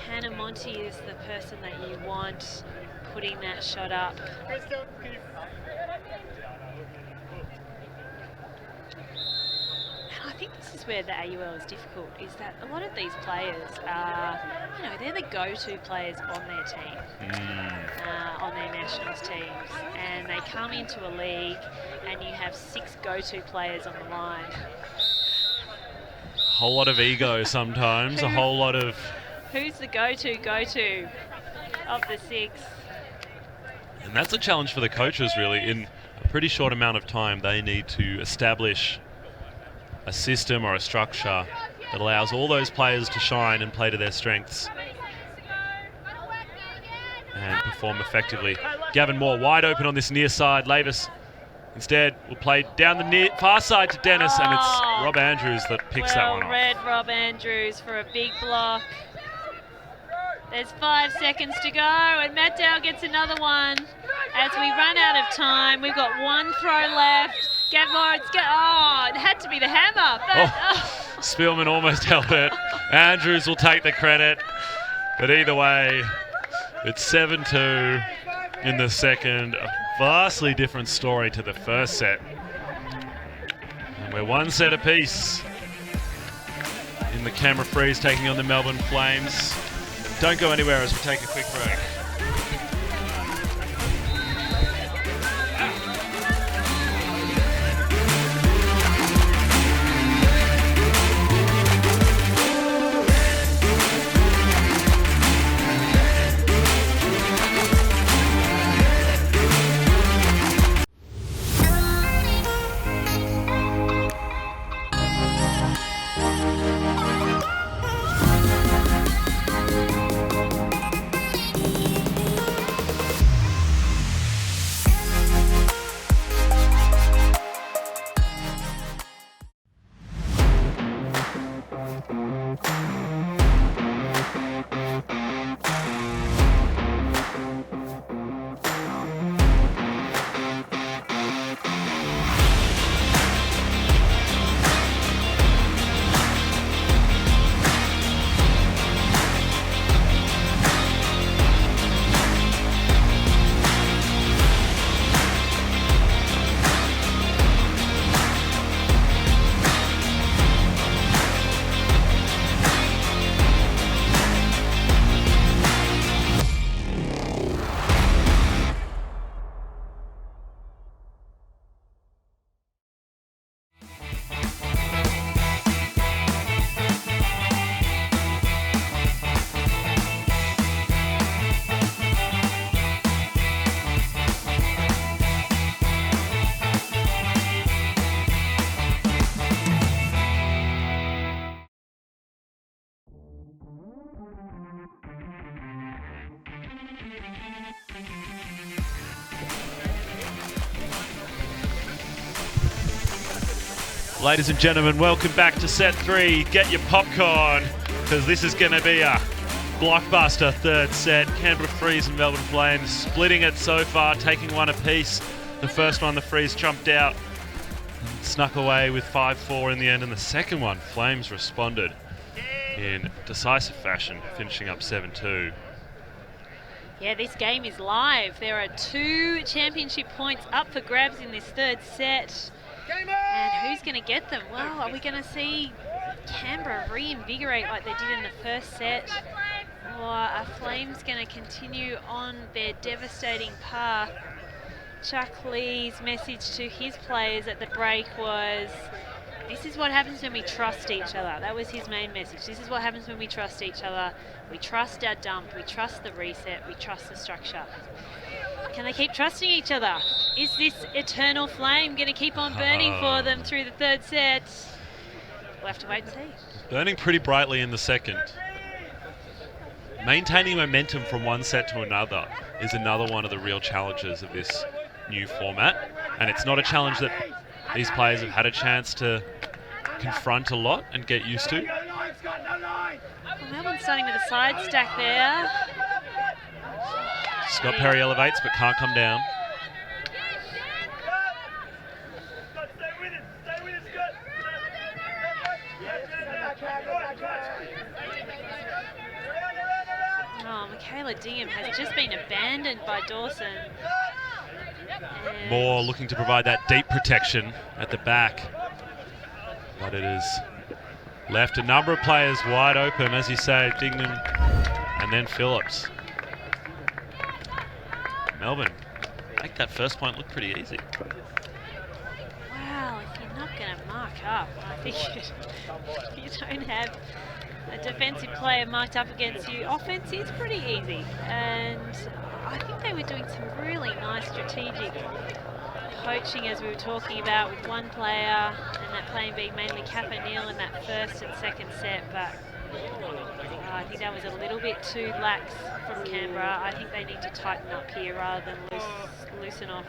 Hannah Monty is the person that you want putting that shot up. I think this is where the AUL is difficult, is that a lot of these players are, you know, they're the go-to players on their team, on their nationals teams, and they come into a league and you have 6 go-to players on the line. A whole lot of ego sometimes, a whole lot of... Who's the go-to of the 6? And that's a challenge for the coaches, really. In a pretty short amount of time, they need to establish a system or a structure that allows all those players to shine and play to their strengths and perform effectively. Gavin Moore wide open on this near side. Lavis instead will play down the far side to Dennis, and it's Rob Andrews that picks that one off. Red Rob Andrews for a big block. There's 5 seconds to go, and Matt Dow gets another one. As we run out of time, we've got 1 throw left. Gavin Moore, it had to be the hammer. But, Spielman almost held it. Andrews will take the credit. But either way, it's 7-2 in the second. A vastly different story to the first set. And we're 1 set apiece in the Canberra Freeze taking on the Melbourne Flames. Don't go anywhere as we take a quick break. Ladies and gentlemen, welcome back to set 3. Get your popcorn, because this is going to be a blockbuster third set. Canberra Freeze and Melbourne Flames splitting it so far, taking one apiece. The first one, the Freeze jumped out Snuck away with 5-4 in the end, and the second one, Flames responded in decisive fashion, finishing up 7-2. Yeah, this game is live. There are 2 championship points up for grabs in this third set. And who's going to get them? Well, are we going to see Canberra reinvigorate like they did in the first set? Or are Flames going to continue on their devastating path? Chuck Lee's message to his players at the break was, this is what happens when we trust each other. That was his main message. This is what happens when we trust each other. We trust our dump, we trust the reset, we trust the structure. Can they keep trusting each other? Is this eternal flame going to keep on burning for them through the third set? We'll have to wait and see. Burning pretty brightly in the second. Maintaining momentum from one set to another is another one of the real challenges of this new format. And it's not a challenge that these players have had a chance to confront a lot and get used to. Well, Melbourne's starting with a side stack there. Scott Perry elevates but can't come down. Oh, Michaela Dingham has just been abandoned by Dawson. And Moore looking to provide that deep protection at the back. But it has left a number of players wide open, as you say, Dingham and then Phillips. Melbourne make that first point look pretty easy. wow, if you're not going to mark up, I think you don't have a defensive player marked up against you. Offense is pretty easy, and I think they were doing some really nice strategic coaching, as we were talking about, with one player, and that playing being mainly Kath O'Neill in that first and second set, but I think that was a little bit too lax from Canberra. I think they need to tighten up here rather than loosen off.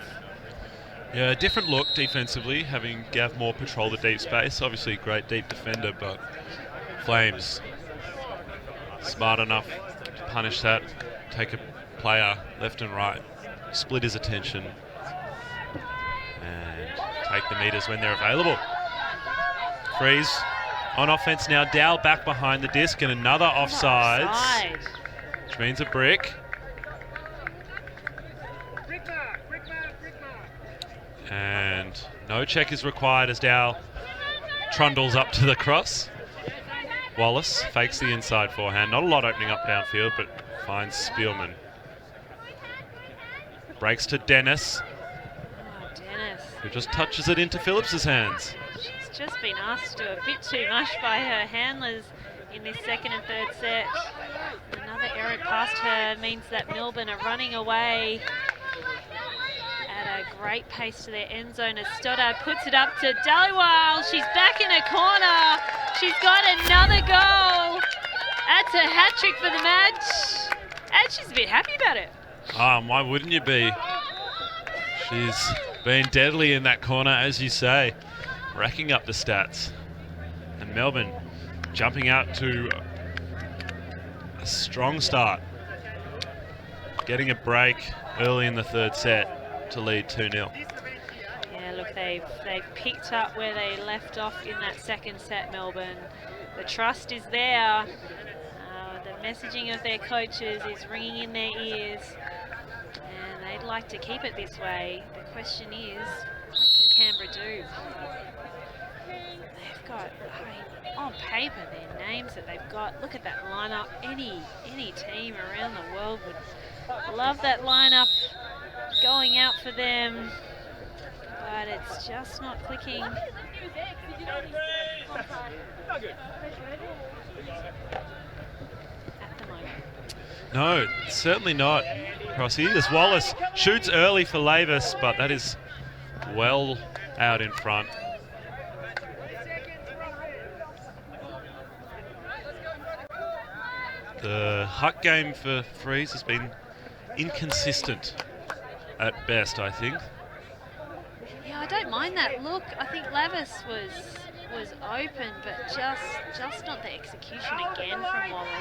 Yeah, a different look defensively, having Gav Moore patrol the deep space. Obviously a great deep defender, but Flames smart enough to punish that, take a player left and right, split his attention, and take the meters when they're available. Freeze on offense now. Dowell back behind the disc and another offsides, which means a brick. And no check is required as Dowell trundles up to the cross. Wallace fakes the inside forehand. Not a lot opening up downfield, but finds Spielman. Breaks to Dennis. Oh, Dennis. Who just touches it into Phillips's hands. She's just been asked to do a bit too much by her handlers in this second and third set. Another error past her means that Melbourne are running away at a great pace to their end zone as Stoddard puts it up to Dhaliwal. She's back in her corner. She's got another goal. That's a hat trick for the match. And she's a bit happy about it. Why wouldn't you be? She's been deadly in that corner, as you say, racking up the stats. And Melbourne jumping out to a strong start, getting a break early in the third set to lead 2-0. Yeah, look, they've picked up where they left off in that second set, Melbourne. The trust is there. The messaging of their coaches is ringing in their ears, and they'd like to keep it this way. The question is, what can Canberra do? They've got, I mean, on paper, their names that they've got. Look at that lineup. Any team around the world would love that lineup going out for them, but it's just not clicking. No, certainly not, Crossy. As Wallace shoots early for Lavis, but that is well out in front. The Huck game for Freeze has been inconsistent at best, I think. Yeah, I don't mind that look. I think Lavis was open, but just not the execution again from Wallace.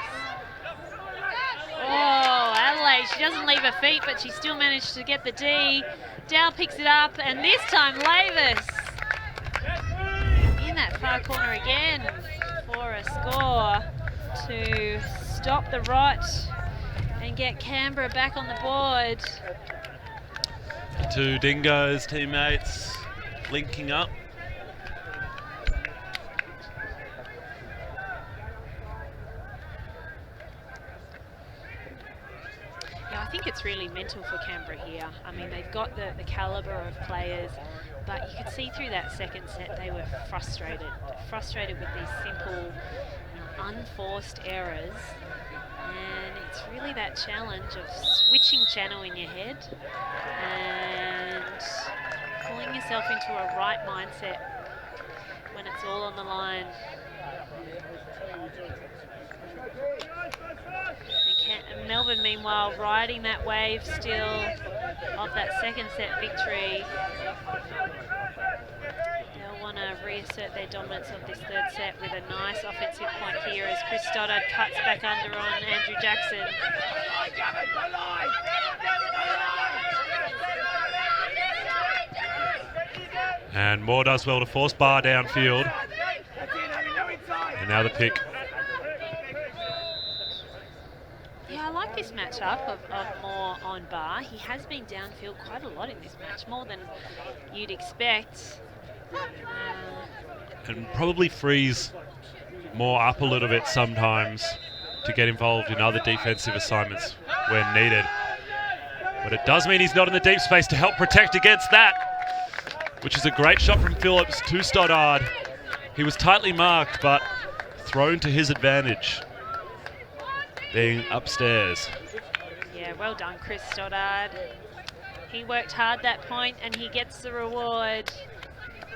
Oh, Adelaide, she doesn't leave her feet, but she still managed to get the D. Dow picks it up, and this time Lavis in that far corner again for a score to stop the rot and get Canberra back on the board. The two Dingoes teammates linking up. Yeah, I think it's really mental for Canberra here. I mean, they've got the calibre of players, but you could see through that second set they were frustrated with these simple, unforced errors. And it's really that challenge of switching channel in your head and pulling yourself into a right mindset when it's all on the line. And Melbourne, meanwhile, riding that wave still of that second set victory. They'll want to reassert their dominance of this third set with a nice offensive point here as Chris Stoddard cuts back under on Andrew Jackson. And Moore does well to force Barr downfield. And now the pick. Yeah, I like this matchup of Moore on Barr. He has been downfield quite a lot in this match, more than you'd expect. And probably frees Moore up a little bit sometimes to get involved in other defensive assignments when needed. But it does mean he's not in the deep space to help protect against that, which is a great shot from Phillips to Stoddard. He was tightly marked, but thrown to his advantage, being upstairs. Yeah, well done, Chris Stoddard. He worked hard that point and he gets the reward.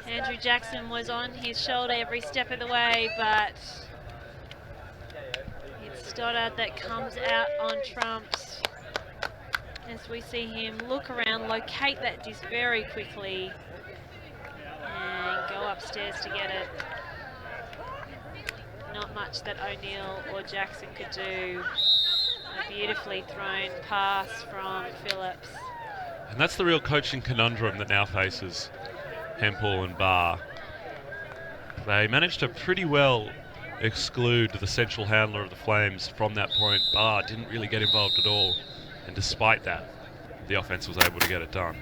Andrew Jackson was on his shoulder every step of the way, but it's Stoddard that comes out on trumps as we see him look around, locate that disc very quickly and go upstairs to get it. Not much that O'Neill or Jackson could do. A beautifully thrown pass from Phillips. And that's the real coaching conundrum that now faces Hempel and Barr. They managed to pretty well exclude the central handler of the Flames from that point. Barr didn't really get involved at all, and despite that, the offense was able to get it done.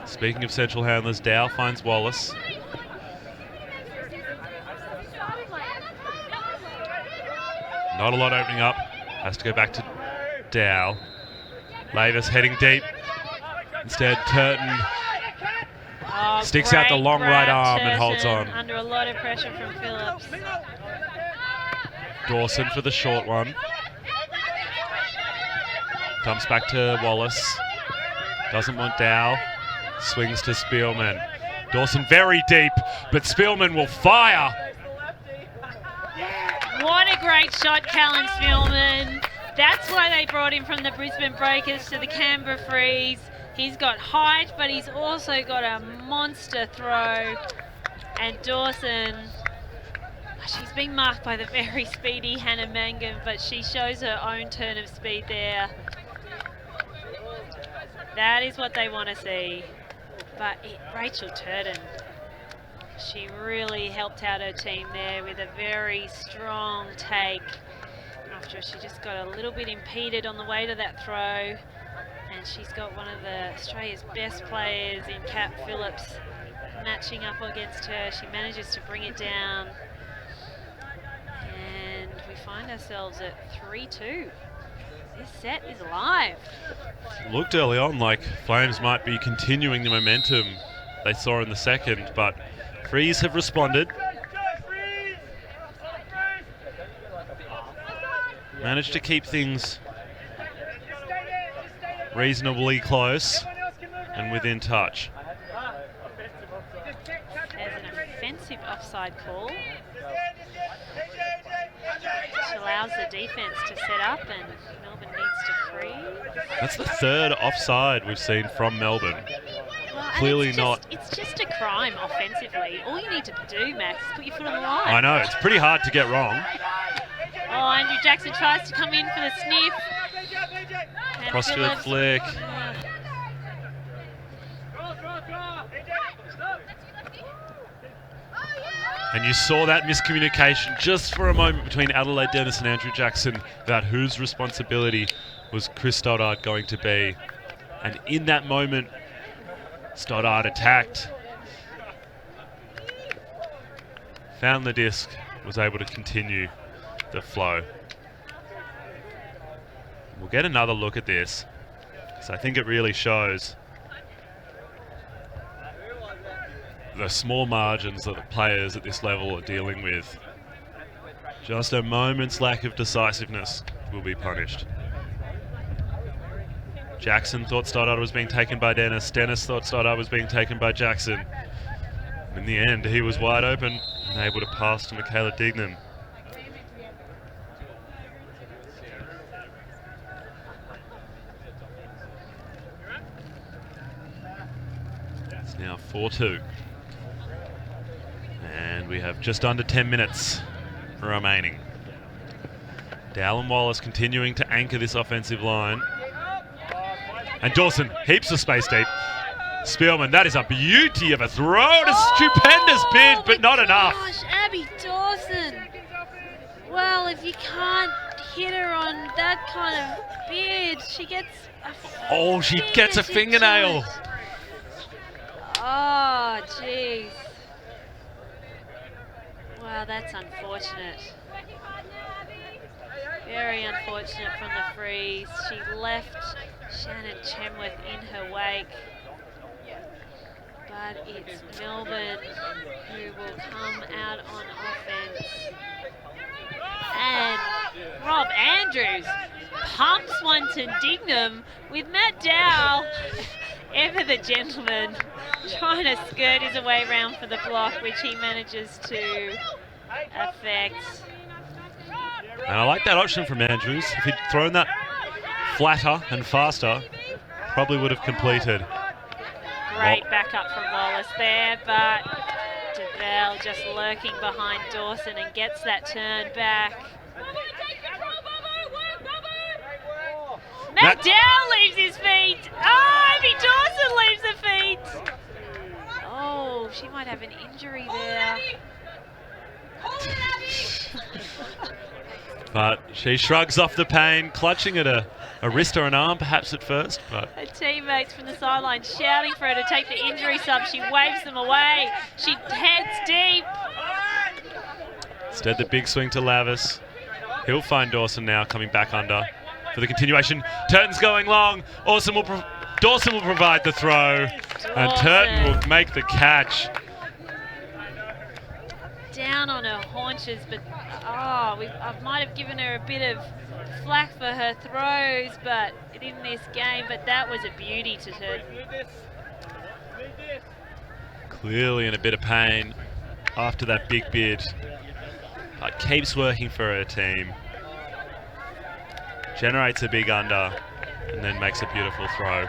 Speaking of central handlers, Dow finds Wallace. Not a lot opening up. Has to go back to Dow. Lavis heading deep. Instead, Turton sticks out the long right arm and holds on. Under a lot of pressure from Phillips. Dawson for the short one. Comes back to Wallace. Doesn't want Dow. Swings to Spielman. Dawson very deep, but Spielman will fire. What a great shot, Callan Spielman. That's why they brought him from the Brisbane Breakers to the Canberra Freeze. He's got height, but he's also got a monster throw. And Dawson, she's been marked by the very speedy Hannah Mangum, but she shows her own turn of speed there. That is what they want to see. But Rachel Turton, she really helped out her team there with a very strong take after she just got a little bit impeded on the way to that throw. And she's got one of Australia's best players in Kat Phillips matching up against her. She manages to bring it down. And we find ourselves at 3-2. This set is alive. Looked early on like Flames might be continuing the momentum they saw in the second, but Freeze have responded. Managed to keep things reasonably close and within touch. There's an offensive offside call, which allows the defence to set up and Melbourne needs to free. That's the third offside we've seen from Melbourne. Well, Clearly not. It's just a crime offensively. All you need to do, Max, is put your foot on the line. I know, it's pretty hard to get wrong. Oh, Andrew Jackson tries to come in for the sniff. And Crossfield Phillips, flick. And you saw that miscommunication just for a moment between Adelaide Dennis and Andrew Jackson about whose responsibility was Chris Stoddard going to be. And in that moment, Stoddard attacked, found the disc, was able to continue the flow. We'll get another look at this, because I think it really shows the small margins that the players at this level are dealing with. Just a moment's lack of decisiveness will be punished. Jackson thought Stoddard was being taken by Dennis. Dennis thought Stoddard was being taken by Jackson. In the end, he was wide open and able to pass to Michaela Dignam. It's now 4-2. And we have just under 10 minutes remaining. Dallin Wallace continuing to anchor this offensive line. And Dawson, heaps of space deep. Spielman, that is a beauty of a throw. A stupendous bid, but not enough. Gosh, Abby Dawson. Well, if you can't hit her on that kind of bid, she gets a she gets a fingernail. Oh, jeez. Wow, that's unfortunate. Very unfortunate from the freeze. She left Shannon Chenworth in her wake. But it's Melbourne who will come out on offense. And Rob Andrews pumps one to Dignam with Matt Dow, ever the gentleman, trying to skirt his way around for the block, which he manages to affect. And I like that option from Andrews. If he'd thrown that flatter and faster, probably would have completed. Great backup from Wallace there, but DeVell just lurking behind Dawson and gets that turn back. Matt Dow leaves his feet. Oh, Abby Dawson leaves her feet. Oh, she might have an injury there. But she shrugs off the pain, clutching at a wrist or an arm perhaps at first. But her teammates from the sideline shouting for her to take the injury sub. She waves them away. She heads deep. Instead, the big swing to Lavis. He'll find Dawson now coming back under for the continuation. Turton's going long. Dawson will provide the throw. And Turton will make the catch. Down on her haunches, but I might have given her a bit of flack for her throws, but in this game, but that was a beauty to Turton. Clearly in a bit of pain after that big bid, but keeps working for her team. Generates a big under and then makes a beautiful throw.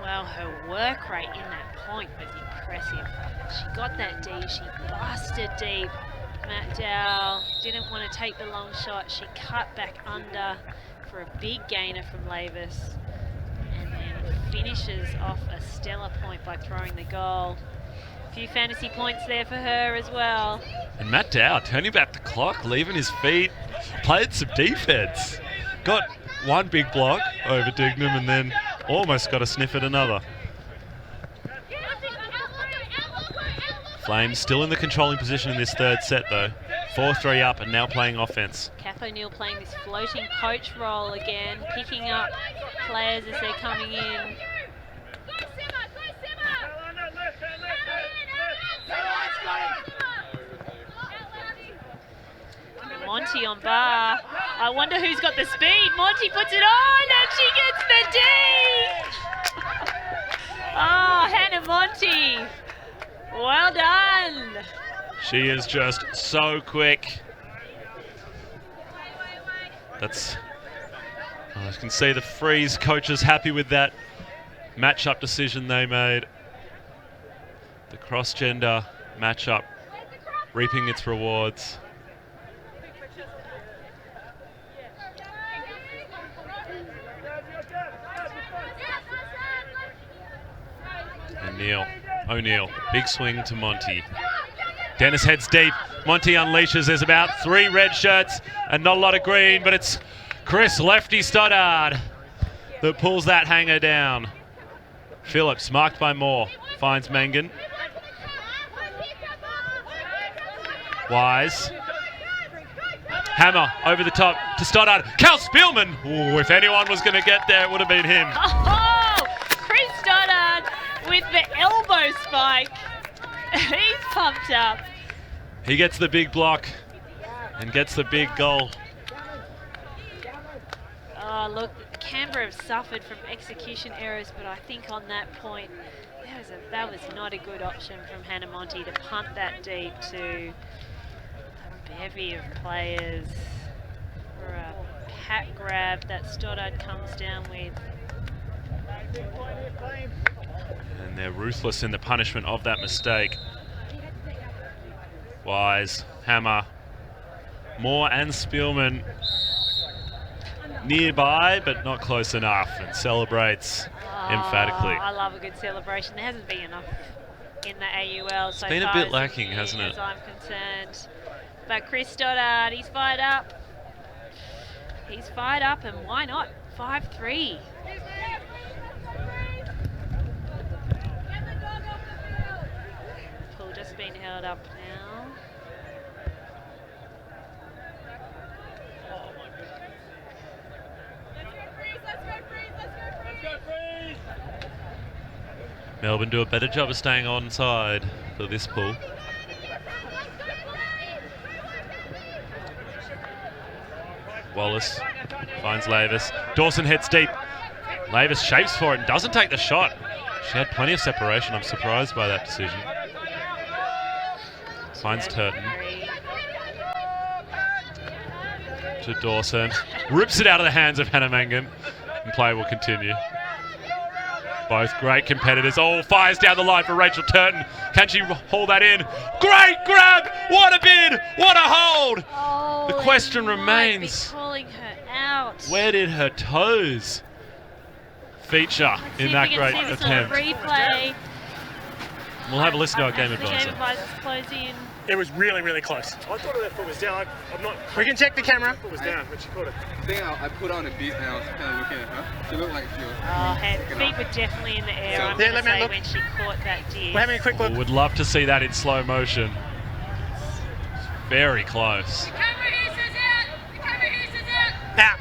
Well, her work rate in that point was impressive. She got that D, she busted deep. Matt Dow didn't want to take the long shot. She cut back under for a big gainer from Lavis and then finishes off a stellar point by throwing the goal. A few fantasy points there for her as well. And Matt Dow turning back the clock, leaving his feet, played some defense. Got one big block over Dignam and then almost got a sniff at another. Flames still in the controlling position in this third set though. 4-3 up and now playing offense. Kath O'Neill playing this floating poach role again, picking up players as they're coming in. Monty on bar. I wonder who's got the speed. Monty puts it on and she gets the D! Oh, Hannah Monty. Well done. She is just so quick. That's, I can see the Freeze coaches happy with that matchup decision they made. The cross-gender matchup reaping its rewards. And Neil O'Neill. Big swing to Monty. Dennis heads deep. Monty unleashes. There's about 3 red shirts and not a lot of green, but it's Chris Lefty Stoddard that pulls that hanger down. Phillips, marked by Moore, finds Mangan. Wise. Hammer over the top to Stoddard. Cal Spielman! Ooh, if anyone was going to get there, it would have been him. Oh, Chris Stoddard with the elbow spike. He's pumped up. He gets the big block and gets the big goal. Oh, look, Canberra have suffered from execution errors, but I think on that point, that was not a good option from Hannah Monty to punt that deep to a bevy of players for a pat grab that Stoddard comes down with. And they're ruthless in the punishment of that mistake. Wise, Hammer, Moore and Spielman nearby, but not close enough, and celebrates emphatically. I love a good celebration. There hasn't been enough in the AUL so far. It's been a bit lacking, hasn't it? As I'm concerned. But Chris Stoddard, he's fired up. He's fired up, and why not? 5-3. Pull just been held up now. Melbourne do a better job of staying onside for this pull. Wallace finds Lavis. Dawson heads deep. Lavis shapes for it and doesn't take the shot. She had plenty of separation. I'm surprised by that decision. Finds Turton. To Dawson. Rips it out of the hands of Hannah Mangan. And play will continue. Both great competitors. Oh, fires down the line for Rachel Turton. Can she haul that in? Great grab! What a bid! What a hold! Oh, the question remains, calling her out. Where did her toes feature in that great attempt? Replay. We'll have a listen to our game advisor. The game advisor's closing. It was really, really close. I thought her foot was down. I'm not. We can check the camera. Foot was down when she caught it. I think I put on a beat and I was kind of looking at her. She looked like she was. Oh, her feet were definitely in the air. So, I'm going to say when she caught that deer. We're having a quick look. Would love to see that in slow motion. Very close. Out.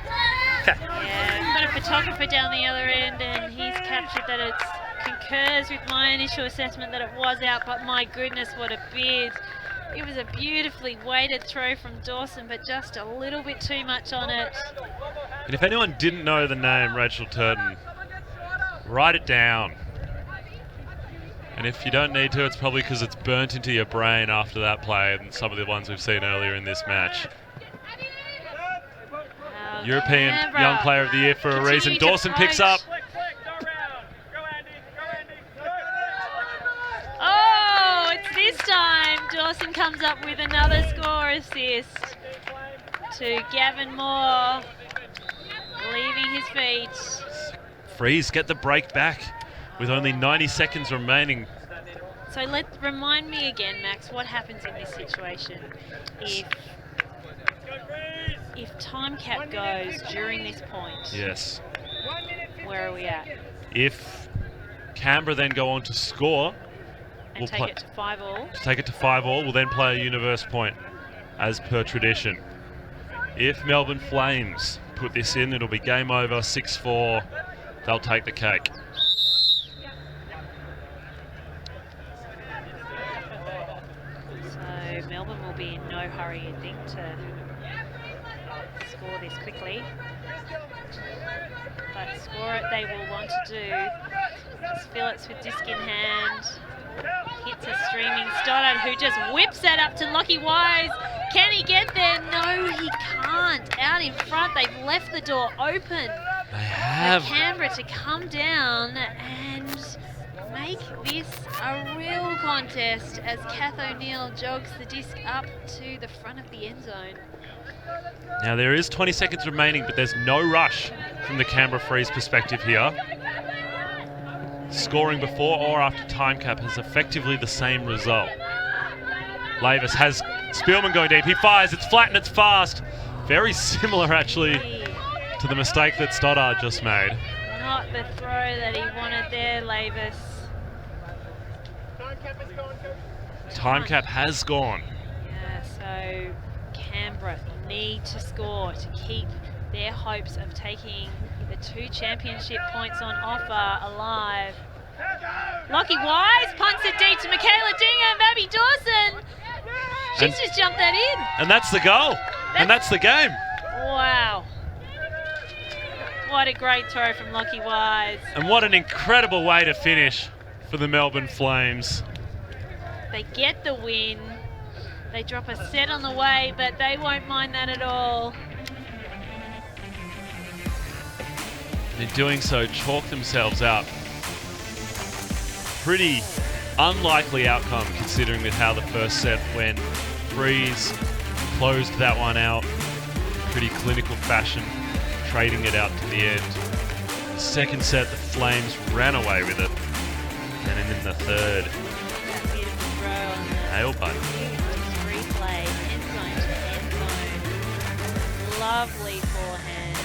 Okay. Yeah, we've got a photographer down the other end, and he's captured that it concurs with my initial assessment that it was out. But my goodness, what a bid! It was a beautifully weighted throw from Dawson, but just a little bit too much on it. And if anyone didn't know the name Rachel Turton, write it down. And if you don't need to, it's probably because it's burnt into your brain after that play and some of the ones we've seen earlier in this match. European Canberra. Young Player of the Year for a reason. Dawson picks up. Oh, it's this time. Dawson comes up with another score assist to Gavin Moore, leaving his feet. Freeze get the break back with only 90 seconds remaining. So remind me again, Max, what happens in this situation if time cap goes during this point? Yes. Where are we at? If Canberra then go on to score, And take it to 5-all. Take it to 5-all, we'll then play a universe point as per tradition. If Melbourne Flames put this in, it'll be game over, 6-4. They'll take the cake. So Melbourne will be in no hurry, I think, to score this quickly. But score it they will want to do. Phillips with disc in hand. Hits a streaming Stoddard, who just whips that up to Lockie Wise. Can he get there? No, he can't. Out in front, they've left the door open. They have. For Canberra to come down and make this a real contest as Kath O'Neill jogs the disc up to the front of the end zone. Now there is 20 seconds remaining, but there's no rush from the Canberra Freeze perspective here. scoring before or after time cap has effectively the same result. Lavis has Spielman going deep. He fires. It's flat and it's fast. Very similar, actually, to the mistake that Stoddard just made. Not the throw that he wanted there, Lavis. Time cap has gone. Yeah, so Canberra need to score to keep their hopes of taking the 2 championship points on offer alive. Lockie Wise punts it deep to Michaela Dinger. Abby Dawson. She's just jumped that in. And that's the goal. And that's the game. Wow. What a great throw from Lockie Wise. And what an incredible way to finish for the Melbourne Flames. They get the win. They drop a set on the way, but they won't mind that at all. In doing so, chalk themselves up. Pretty unlikely outcome considering with how the first set went. Freeze closed that one out. Pretty clinical fashion, trading it out to the end. The second set, the Flames ran away with it. And then in the third, That beautiful throw on the nail button. replay, end zone to end zone. Lovely forehand.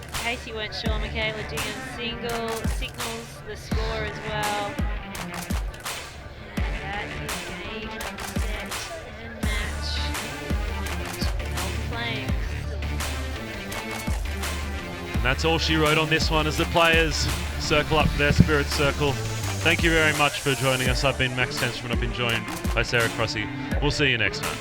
In case you weren't sure, Michaela Dinger signals the score as well. And that is game, set, and match. Melbourne Flames. And that's all she wrote on this one as the players circle up their spirit circle. Thank you very much for joining us. I've been Max Tenstrom and I've been joined by Sarah Crossy. We'll see you next time.